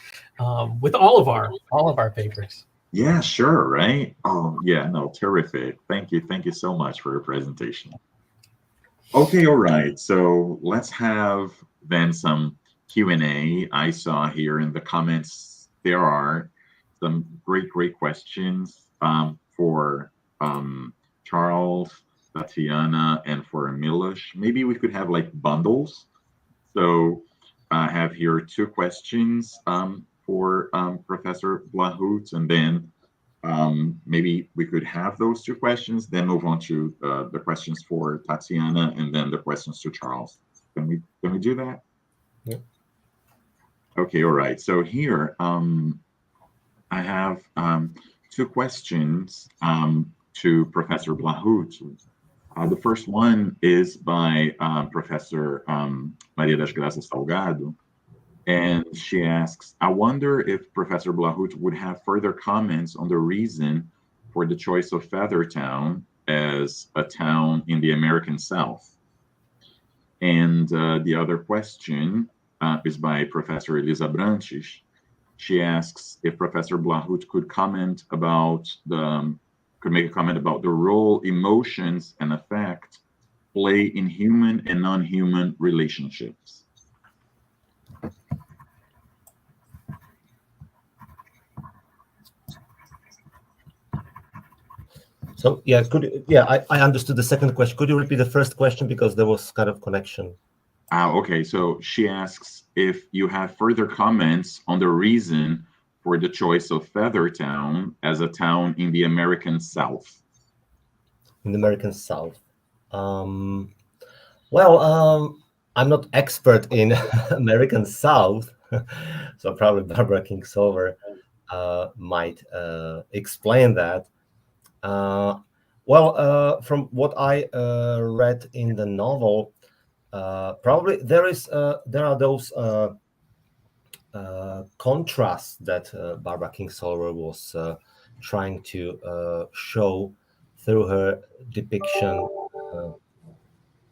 with all of our papers. Yeah, sure, right? Oh, yeah, no, terrific. Thank you so much for your presentation. Okay, all right. So let's have then some Q&A. I saw here in the comments there are some great questions for Charles, Tatiana, and for Miloš. Maybe we could have like bundles. So I have here two questions for Professor Blahút, and then maybe we could have those two questions, then move on to the questions for Tatiana, and then the questions to Charles. Can we do that? Yeah. Okay, all right. So here I have two questions to Professor Blahút. The first one is by Professor Maria das Graças Salgado. And she asks, I wonder if Professor Blahút would have further comments on the reason for the choice of Feathertown as a town in the American South. And the other question is by Professor Elisa Branches. She asks if Professor Blahút could make a comment about the role emotions and affect play in human and non-human relationships. So I understood the second question. Could you repeat the first question, because there was kind of connection? Okay, so she asks if you have further comments on the reason for the choice of Feathertown as a town in the American South. In the American South. I'm not expert in American South, so probably Barbara Kingsolver might explain that. Well, from what I read in the novel, probably there are those contrasts that Barbara Kingsolver was trying to show through her depiction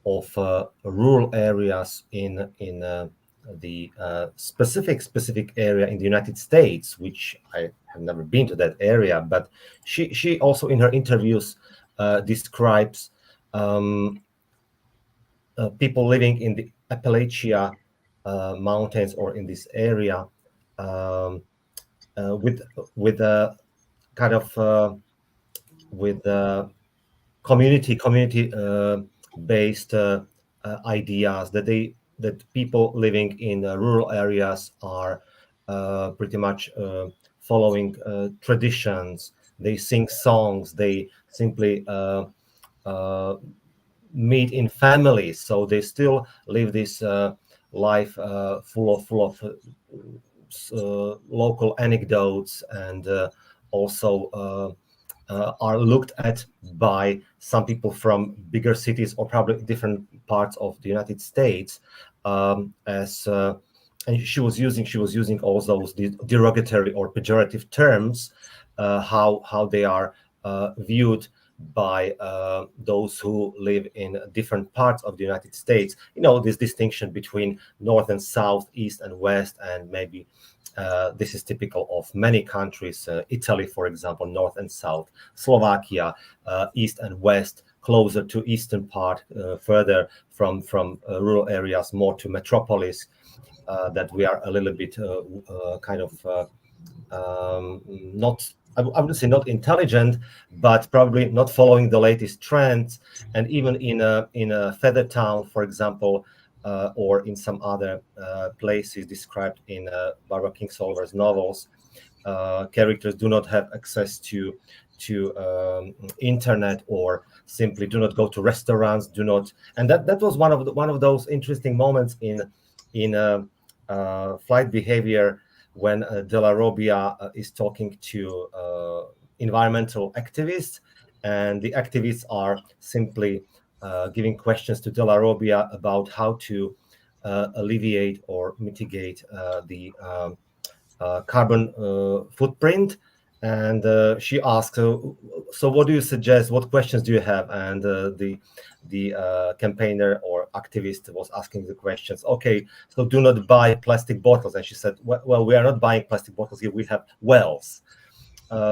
of rural areas in the specific area in the United States, which I have never been to that area, but she also in her interviews describes people living in the Appalachia mountains or in this area with a kind of with community based ideas that people living in rural areas are pretty much following traditions. They sing songs. They simply meet in families, so they still live this life full of local anecdotes, and also are looked at by some people from bigger cities or probably different parts of the United States as and she was using all those derogatory or pejorative terms, how they are viewed by those who live in different parts of the United States. You know, this distinction between North and South, East and West, and maybe this is typical of many countries. Italy, for example, North and South. Slovakia, East and West, closer to eastern part, further from rural areas, more to metropolis. That we are a little bit kind of not, I wouldn't say not intelligent, but probably not following the latest trends. And even in a feather town, for example, or in some other places described in Barbara Kingsolver's novels, characters do not have access to internet, or simply do not go to restaurants, do not. And that was one of those interesting moments in Flight Behavior, when De La Robbia is talking to environmental activists, and the activists are simply giving questions to De La Robbia about how to alleviate or mitigate the carbon footprint. And she asked, so what do you suggest? What questions do you have? And the campaigner or activist was asking the questions. Okay, so do not buy plastic bottles. And she said, well, we are not buying plastic bottles here. We have wells.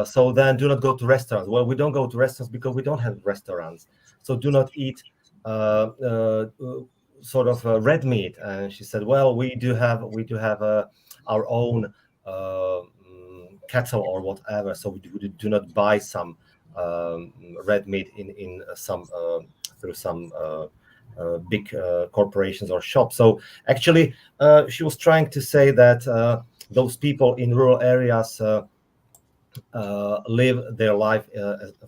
So then do not go to restaurants. Well, we don't go to restaurants because we don't have restaurants. So do not eat sort of red meat. And she said, well, we do have our own cattle or whatever, so we do not buy some red meat in some through some big corporations or shops. So actually, she was trying to say that those people in rural areas live their life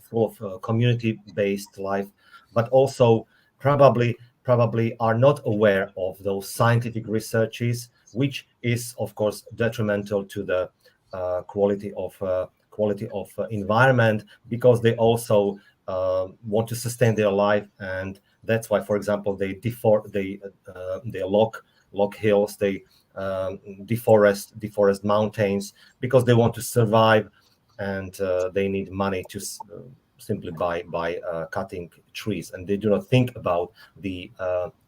full of community-based life, but also probably are not aware of those scientific researches, which is of course detrimental to the quality of environment, because they also want to sustain their life, and that's why, for example, they log hills, they deforest mountains, because they want to survive, and they need money to simply by cutting trees, and they do not think about the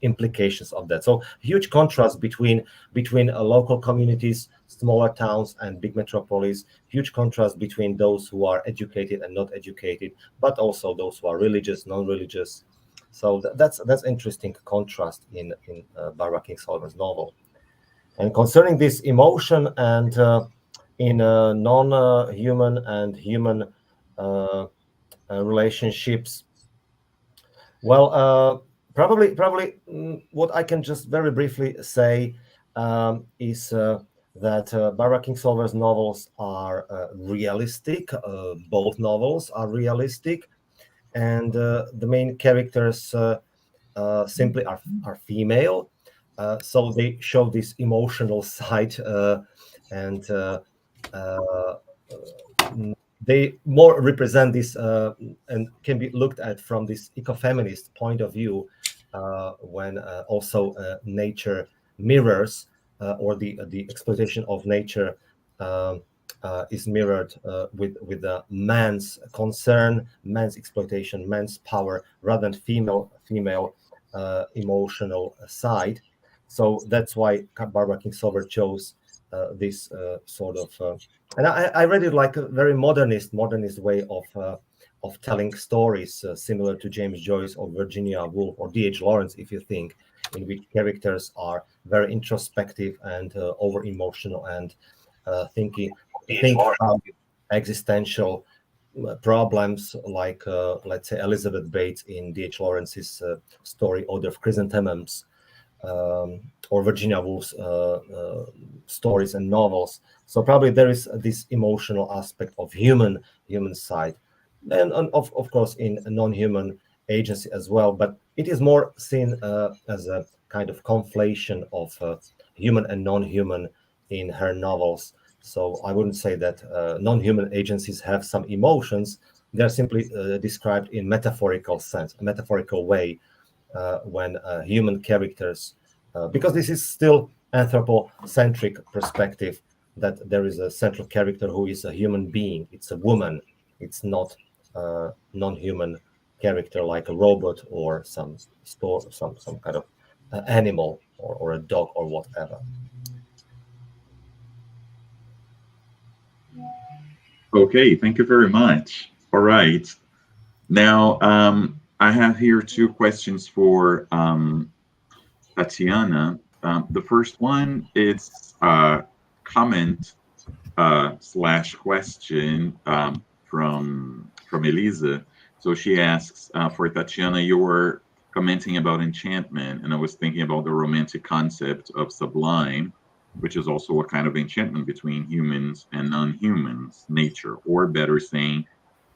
implications of that. So huge contrast between local communities, smaller towns, and big metropolis. Huge contrast between those who are educated and not educated, but also those who are religious, non-religious. So that's interesting contrast in Barbara Kingsolver's novel. And concerning this emotion and in non-human and human relationships, well, probably what I can just very briefly say is that Barbara Kingsolver's novels are realistic. Both novels are realistic, and the main characters simply are female, so they show this emotional side, and they more represent this and can be looked at from this ecofeminist point of view, when also nature mirrors, or the exploitation of nature is mirrored with the man's concern, man's exploitation, man's power, rather than female emotional side. So that's why Barbara Kingsolver chose this sort of, and I read it like a very modernist way of telling stories, similar to James Joyce or Virginia Woolf or D.H. Lawrence, if you think, in which characters are very introspective and over emotional and think about existential problems, like let's say Elizabeth Bates in D.H. Lawrence's story Odor of Chrysanthemums, or Virginia Woolf's stories and novels. So probably there is this emotional aspect of human side, and of course in non-human agency as well. But it is more seen as a kind of conflation of human and non-human in her novels. So I wouldn't say that non-human agencies have some emotions. They're simply described in metaphorical sense, a metaphorical way, when human characters, because this is still anthropocentric perspective, that there is a central character who is a human being. It's a woman. It's not a non-human character like a robot or some kind of animal or a dog or whatever. Okay, thank you very much. All right. Now, I have here two questions for Tatiana. The first one is a comment slash question from Elisa. So she asks, for Tatiana, you were commenting about enchantment, and I was thinking about the romantic concept of sublime, which is also a kind of enchantment between humans and non-humans, nature, or better saying,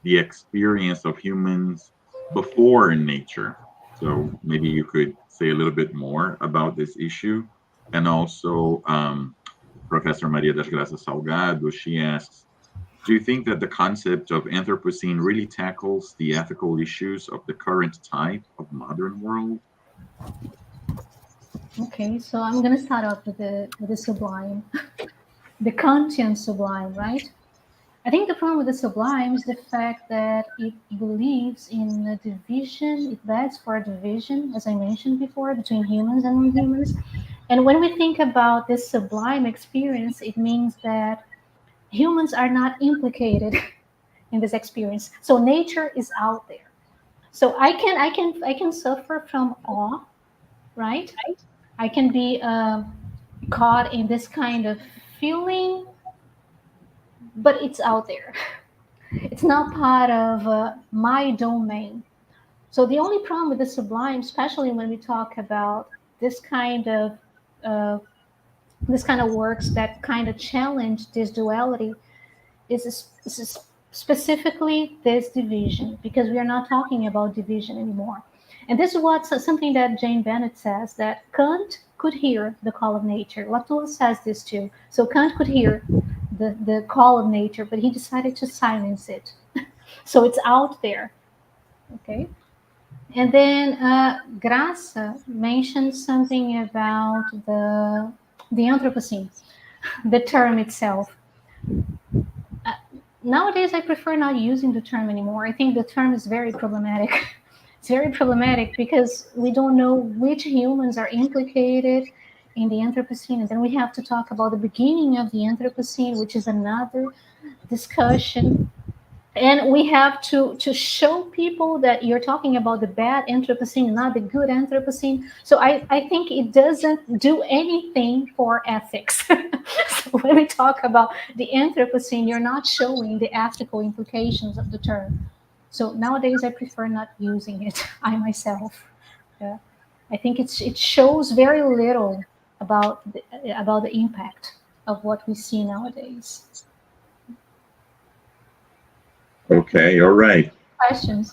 the experience of humans before nature. So maybe you could say a little bit more about this issue. And also, Professor Maria das Graças Salgado, she asks, do you think that the concept of Anthropocene really tackles the ethical issues of the current type of modern world? Okay, so I'm going to start off with the sublime, the Kantian sublime, right? I think the problem with the sublime is the fact that it believes in a division, it begs for a division, as I mentioned before, between humans and non-humans. And when we think about this sublime experience, it means that humans are not implicated in this experience. So nature is out there. So I can suffer from awe, right? I can be caught in this kind of feeling, but it's out there. It's not part of my domain. So the only problem with the sublime, especially when we talk about this kind of works that kind of challenge this duality, is specifically this division, because we are not talking about division anymore. And this is something that Jane Bennett says, that Kant could hear the call of nature. Latour says this too. So Kant could hear the call of nature, but he decided to silence it. So it's out there. Okay. And then Graça mentioned something about the Anthropocene, the term itself. Nowadays, I prefer not using the term anymore. I think the term is very problematic. It's very problematic because we don't know which humans are implicated in the Anthropocene. And then we have to talk about the beginning of the Anthropocene, which is another discussion. And we have to show people that you're talking about the bad Anthropocene, not the good Anthropocene. So I think it doesn't do anything for ethics. So when we talk about the Anthropocene, you're not showing the ethical implications of the term. So nowadays, I prefer not using it, I myself. Yeah. I think it shows very little about the impact of what we see nowadays. Okay, all right. Questions?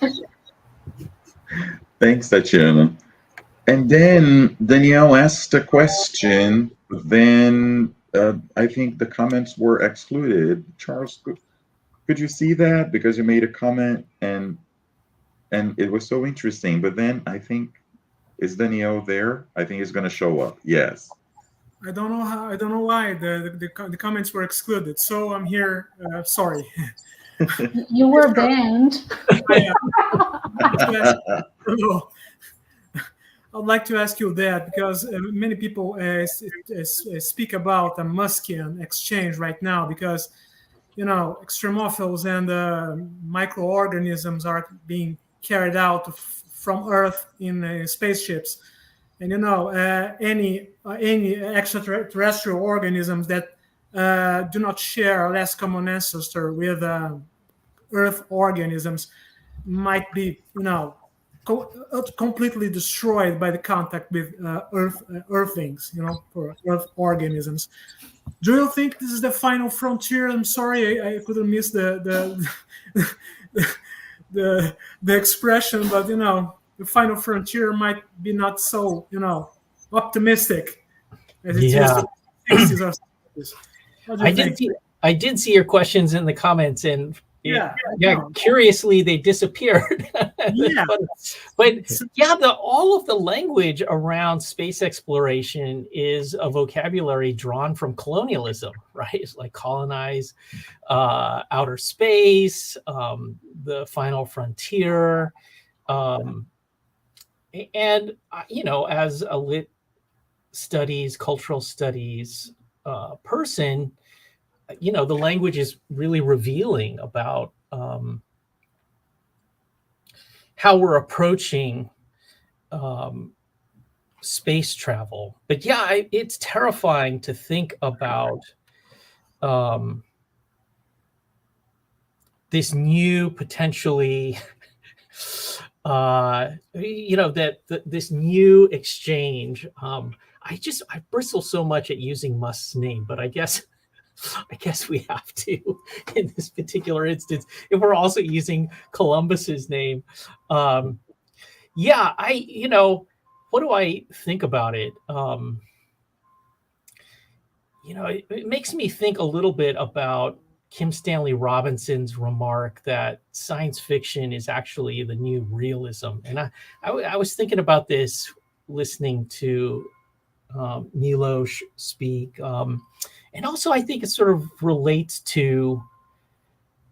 Thanks, Tatiana. And then Danielle asked a question, then I think the comments were excluded. Charles, Could you see that? Because you made a comment and it was so interesting. But then I think, is Danielle there? I think he's going to show up. Yes. I don't know how. I don't know why the comments were excluded. So I'm here. Sorry. You were banned. I'd like to ask you that, because many people speak about a Muskian exchange right now, because extremophiles and microorganisms are being carried out from Earth in spaceships, and any extraterrestrial organisms that do not share a less common ancestor with Earth organisms might be completely destroyed by the contact with Earthlings, for Earth organisms. Do you think this is the final frontier? I'm sorry, I couldn't miss the expression, but the final frontier might be not so optimistic as it is in the 60s. I did see your questions in the comments, and curiously they disappeared. but all of the language around space exploration is a vocabulary drawn from colonialism, right? It's like colonize outer space, the final frontier, and as a lit studies, cultural studies person, the language is really revealing about how we're approaching space travel. But it's terrifying to think about this new potentially this new exchange. I bristle so much at using Musk's name, but I guess we have to in this particular instance if we're also using Columbus's name. What do I think about it? It makes me think a little bit about Kim Stanley Robinson's remark that science fiction is actually the new realism. And I was thinking about this listening to Miloš speak. And also, I think it sort of relates to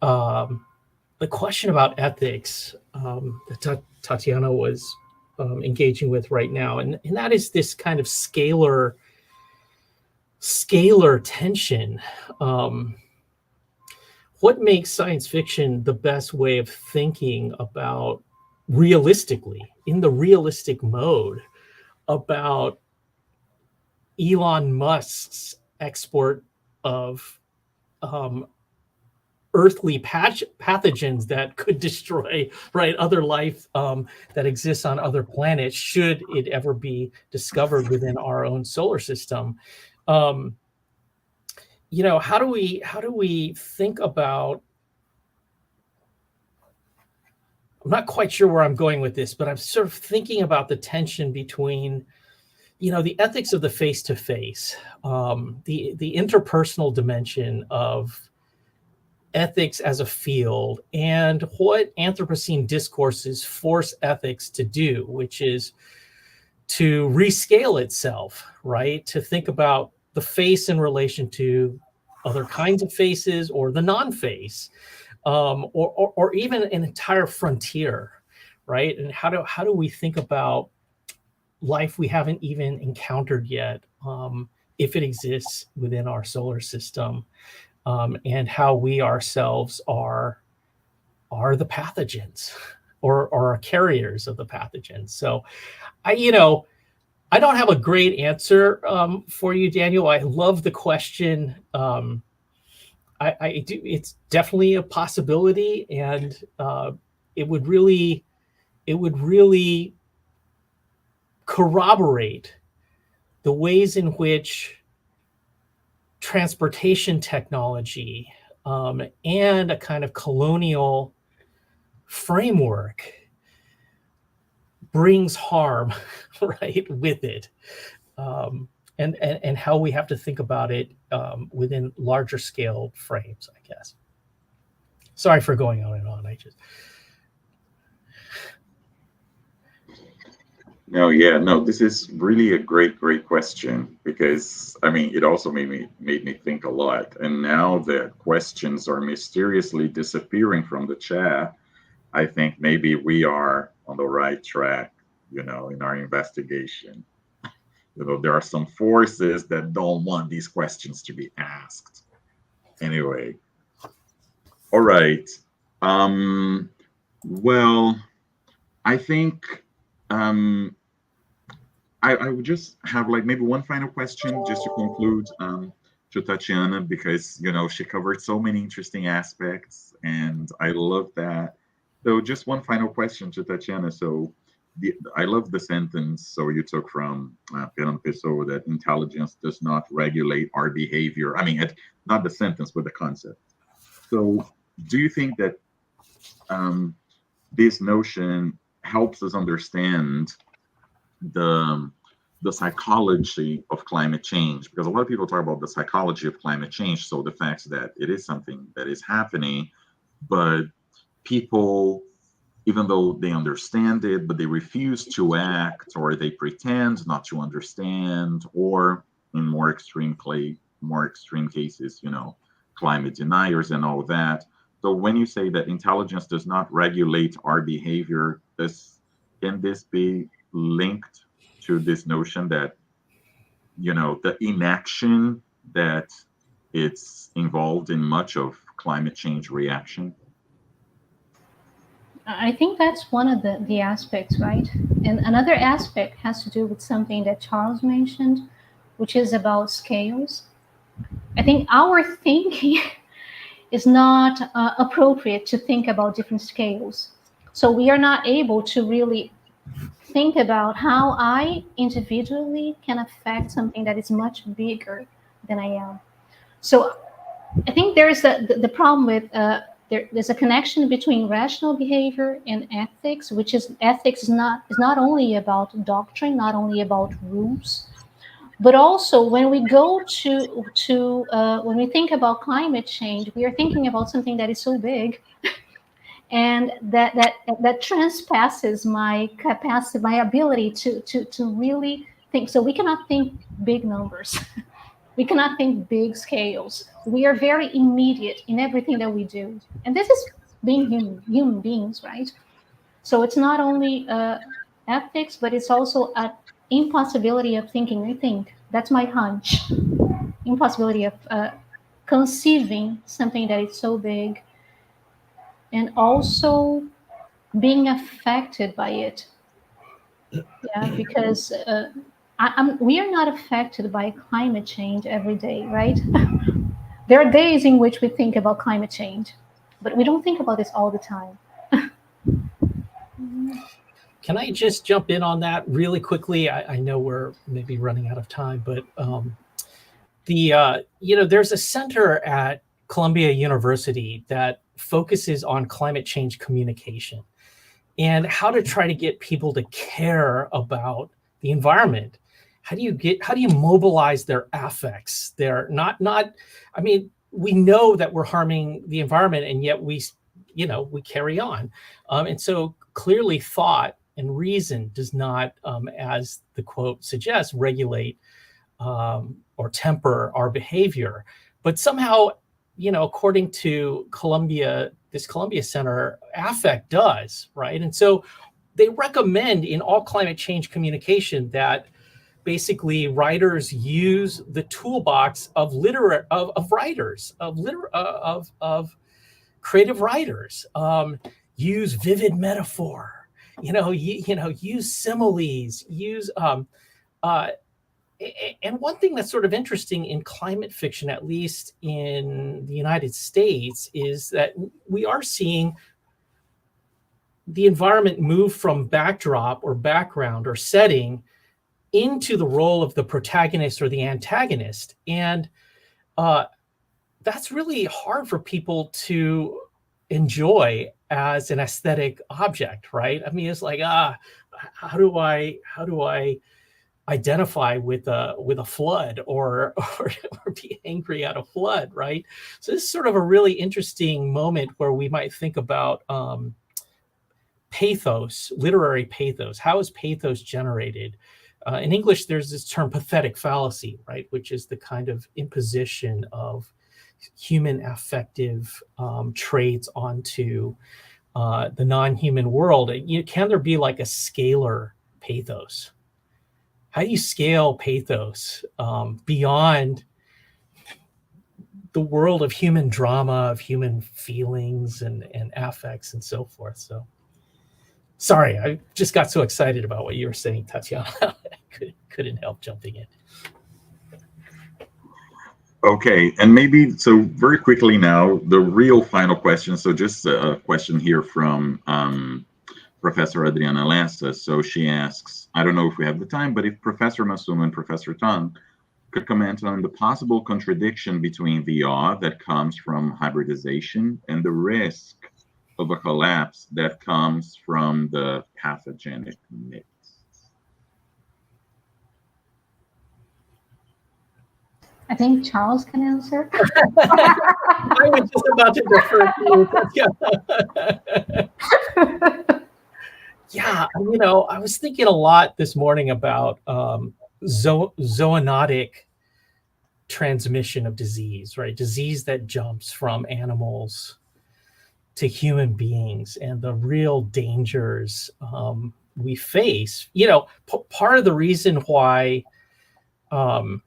the question about ethics that Tatiana was engaging with right now. And that is this kind of scalar tension. What makes science fiction the best way of thinking about realistically, in the realistic mode, about Elon Musk's export of earthly pathogens that could destroy other life that exists on other planets, should it ever be discovered within our own solar system? How do we think about? I'm not quite sure where I'm going with this, but I'm sort of thinking about the tension between the ethics of the face-to-face, the interpersonal dimension of ethics as a field, and what Anthropocene discourses force ethics to do, which is to rescale itself, right? To think about the face in relation to other kinds of faces, or the non-face, or even an entire frontier, right? And how do we think about life we haven't even encountered yet, if it exists within our solar system, and how we ourselves are the pathogens, or are carriers of the pathogens. So I don't have a great answer for you, Daniel. I love the question. I do. It's definitely a possibility, and it would really corroborate the ways in which transportation technology and a kind of colonial framework brings harm, right, with it, and how we have to think about it within larger scale frames, I guess. Sorry for going on and on. No, this is really a great question, because I mean, it also made me think a lot. And now that questions are mysteriously disappearing from the chat, I think maybe we are on the right track, in our investigation. There are some forces that don't want these questions to be asked. Anyway, all right. Well, I think I would just have like maybe one final question just to conclude to Tatiana, because she covered so many interesting aspects, and I love that. So just one final question to Tatiana. So I love the sentence so you took from Fernando Pessoa, that intelligence does not regulate our behavior. I mean, not the sentence, but the concept. So do you think that this notion helps us understand the psychology of climate change? Because a lot of people talk about the psychology of climate change, so the fact that it is something that is happening, but people, even though they understand it, but they refuse to act, or they pretend not to understand, or in more extreme cases, climate deniers and all that. So when you say that intelligence does not regulate our behavior, can this be linked to this notion that, the inaction that it's involved in much of climate change reaction? I think that's one of the aspects, right? And another aspect has to do with something that Charles mentioned, which is about scales. I think our thinking is not appropriate to think about different scales. So we are not able to really think about how I individually can affect something that is much bigger than I am. So I think there's the problem with there's a connection between rational behavior and ethics, which is ethics is not only about doctrine, not only about rules, but also when we go to when we think about climate change, we are thinking about something that is so big and that transpasses my capacity, my ability to really think. So we cannot think big numbers. We cannot think big scales. We are very immediate in everything that we do. And this is being human beings, right? So it's not only ethics, but it's also an impossibility of thinking. I think that's my hunch. Impossibility of conceiving something that is so big, and also being affected by it. Yeah, because we are not affected by climate change every day, right? There are days in which we think about climate change, but we don't think about this all the time. Can I just jump in on that really quickly? I know we're maybe running out of time, but there's a center at Columbia University that focuses on climate change communication and how to try to get people to care about the environment. How do you mobilize their affects? They're not, I mean, we know that we're harming the environment, and yet we carry on. And so clearly thought and reason does not, as the quote suggests, regulate or temper our behavior. But somehow, according to this Columbia Center, affect does, right? And so they recommend in all climate change communication that basically writers use the toolbox of creative writers. Use vivid metaphor, use similes, use and one thing that's sort of interesting in climate fiction, at least in the United States, is that we are seeing the environment move from backdrop or background or setting into the role of the protagonist or the antagonist. And that's really hard for people to enjoy as an aesthetic object, right? I mean, it's like, how do I identify with a flood or be angry at a flood, right? So this is sort of a really interesting moment where we might think about pathos, literary pathos. How is pathos generated? In English, there's this term pathetic fallacy, right, which is the kind of imposition of human affective traits onto the non-human world. Can there be like a scalar pathos? How do you scale pathos beyond the world of human drama, of human feelings and affects and so forth? So, sorry, I just got so excited about what you were saying, Tatiana. I couldn't help jumping in. Okay, and maybe, so very quickly now, the real final question. So just a question here from Professor Adriana Lessa. So she asks, I don't know if we have the time, but if Professor Massuno and Professor Tung could comment on the possible contradiction between the awe that comes from hybridization and the risk of a collapse that comes from the pathogenic mix. I think Charles can answer. I was just about to defer to you. Yeah, I was thinking a lot this morning about zoonotic transmission of disease, right? Disease that jumps from animals to human beings and the real dangers we face. Part of the reason why the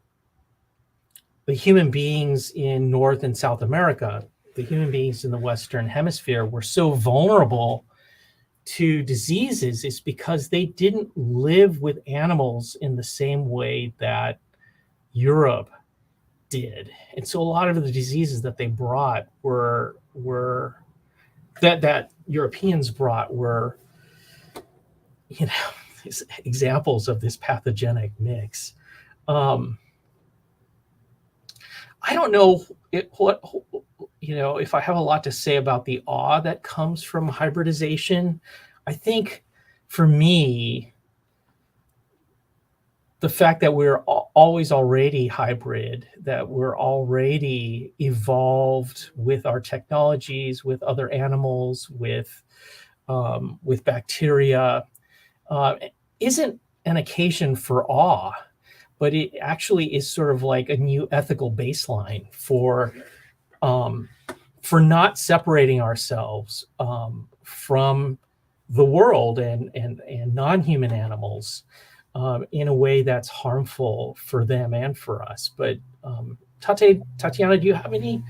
human beings in North and South America, the human beings in the Western Hemisphere were so vulnerable to diseases is because they didn't live with animals in the same way that Europe did. And so a lot of the diseases that they brought were that Europeans brought were, examples of this pathogenic mix. I don't know if I have a lot to say about the awe that comes from hybridization. I think for me, the fact that we're always already hybrid, that we're already evolved with our technologies, with other animals, with bacteria, isn't an occasion for awe. But it actually is sort of like a new ethical baseline for not separating ourselves from the world and non-human animals in a way that's harmful for them and for us. But Tatiana, do you have any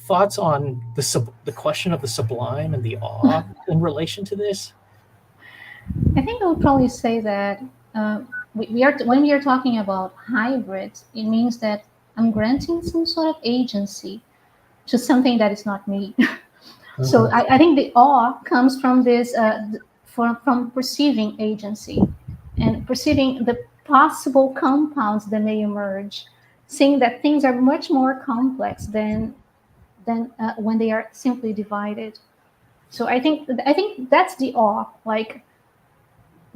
thoughts on the question of the sublime and the awe in relation to this? I think I would probably say that when we are talking about hybrids, it means that I'm granting some sort of agency to something that is not me. So I think the awe comes from this, from perceiving agency and perceiving the possible compounds that may emerge, seeing that things are much more complex than when they are simply divided. So I think that's the awe, like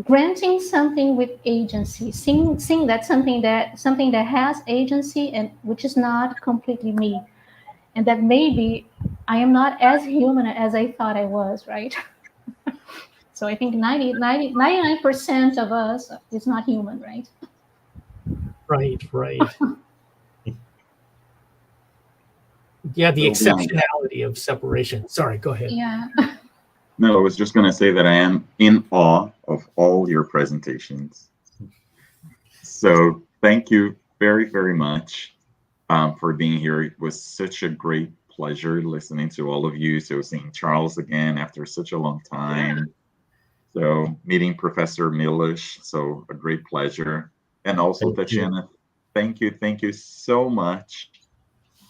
granting something with agency, seeing that something that has agency and which is not completely me, and that maybe I am not as human as I thought I was, right? So I think 99% of us is not human, right? Right. Yeah, the exceptionality of separation. Sorry, go ahead. Yeah. No, I was just going to say that I am in awe of all your presentations. So thank you very, very much for being here. It was such a great pleasure listening to all of you. So seeing Charles again after such a long time. Yeah. So meeting Professor Miloš, so a great pleasure. And also Tatiana, thank you so much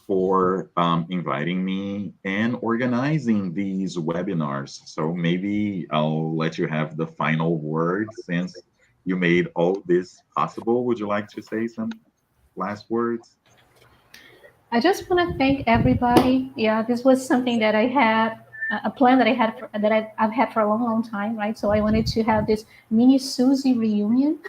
for inviting me and organizing these webinars. So maybe I'll let you have the final word since you made all this possible. Would you like to say some last words? I just want to thank everybody. Yeah, this was something that I had, a plan that I had, I've had for a long, long time, right? So I wanted to have this mini Susie reunion.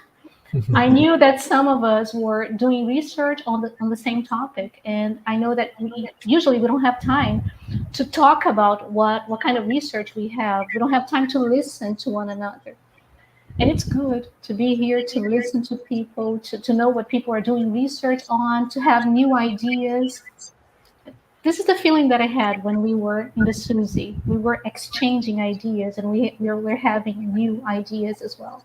I knew that some of us were doing research on the same topic, and I know that we don't have time to talk about what kind of research we have. We don't have time to listen to one another. And it's good to be here to listen to people, to know what people are doing research on, to have new ideas. This is the feeling that I had when we were in the Suzy. We were exchanging ideas, and we're having new ideas as well.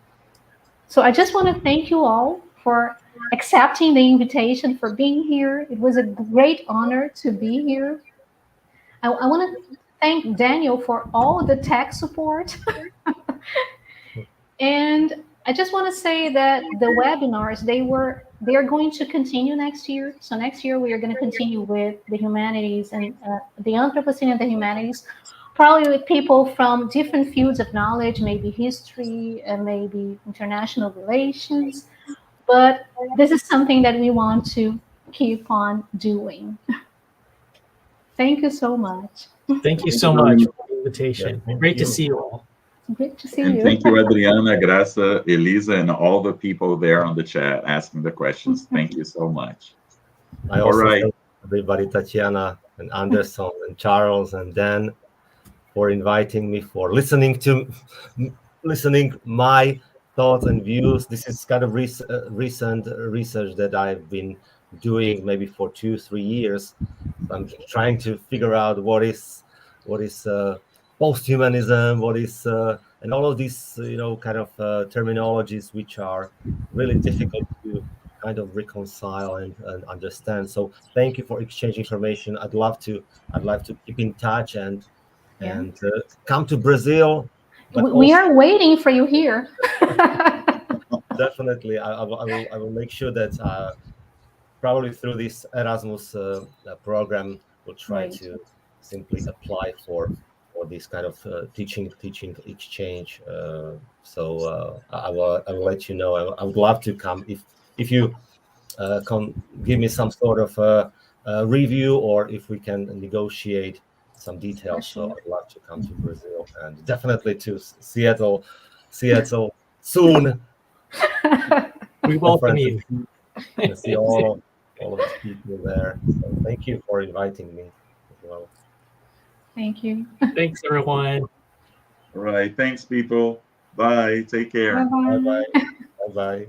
So I just want to thank you all for accepting the invitation, for being here. It was a great honor to be here. I want to thank Daniel for all the tech support. And I just want to say that the webinars, they are going to continue next year. So next year we are going to continue with the humanities and the Anthropocene and the humanities, probably with people from different fields of knowledge, maybe history and maybe international relations. But this is something that we want to keep on doing. Thank you so much. Thank you so much for the invitation. Yeah, Great to see you all. Great to see And you. thank you, Adriana, Graça, Elisa, and all the people there on the chat asking the questions. Thank you so much. I All also right. thank everybody, Tatiana and Anderson and Charles and Dan, for inviting me, for listening my thoughts and views. This is kind of recent research that I've been doing maybe for 2-3 years. I'm trying to figure out what is post-humanism, what is and all of these kind of terminologies which are really difficult to kind of reconcile and understand. So thank you for exchanging information. I'd love to keep in touch and come to Brazil. But we are waiting for you here. Definitely, I will make sure that probably through this Erasmus program, we'll try to simply apply for this kind of teaching exchange. So I will let you know. I would love to come if you can give me some sort of review, or if we can negotiate some details. So I'd love to come to Brazil and definitely to Seattle soon. We welcome you. And see all of the people there. So thank you for inviting me as well. Thank you. Thanks, everyone. All right. Thanks, people. Bye. Take care. Bye-bye. Bye-bye.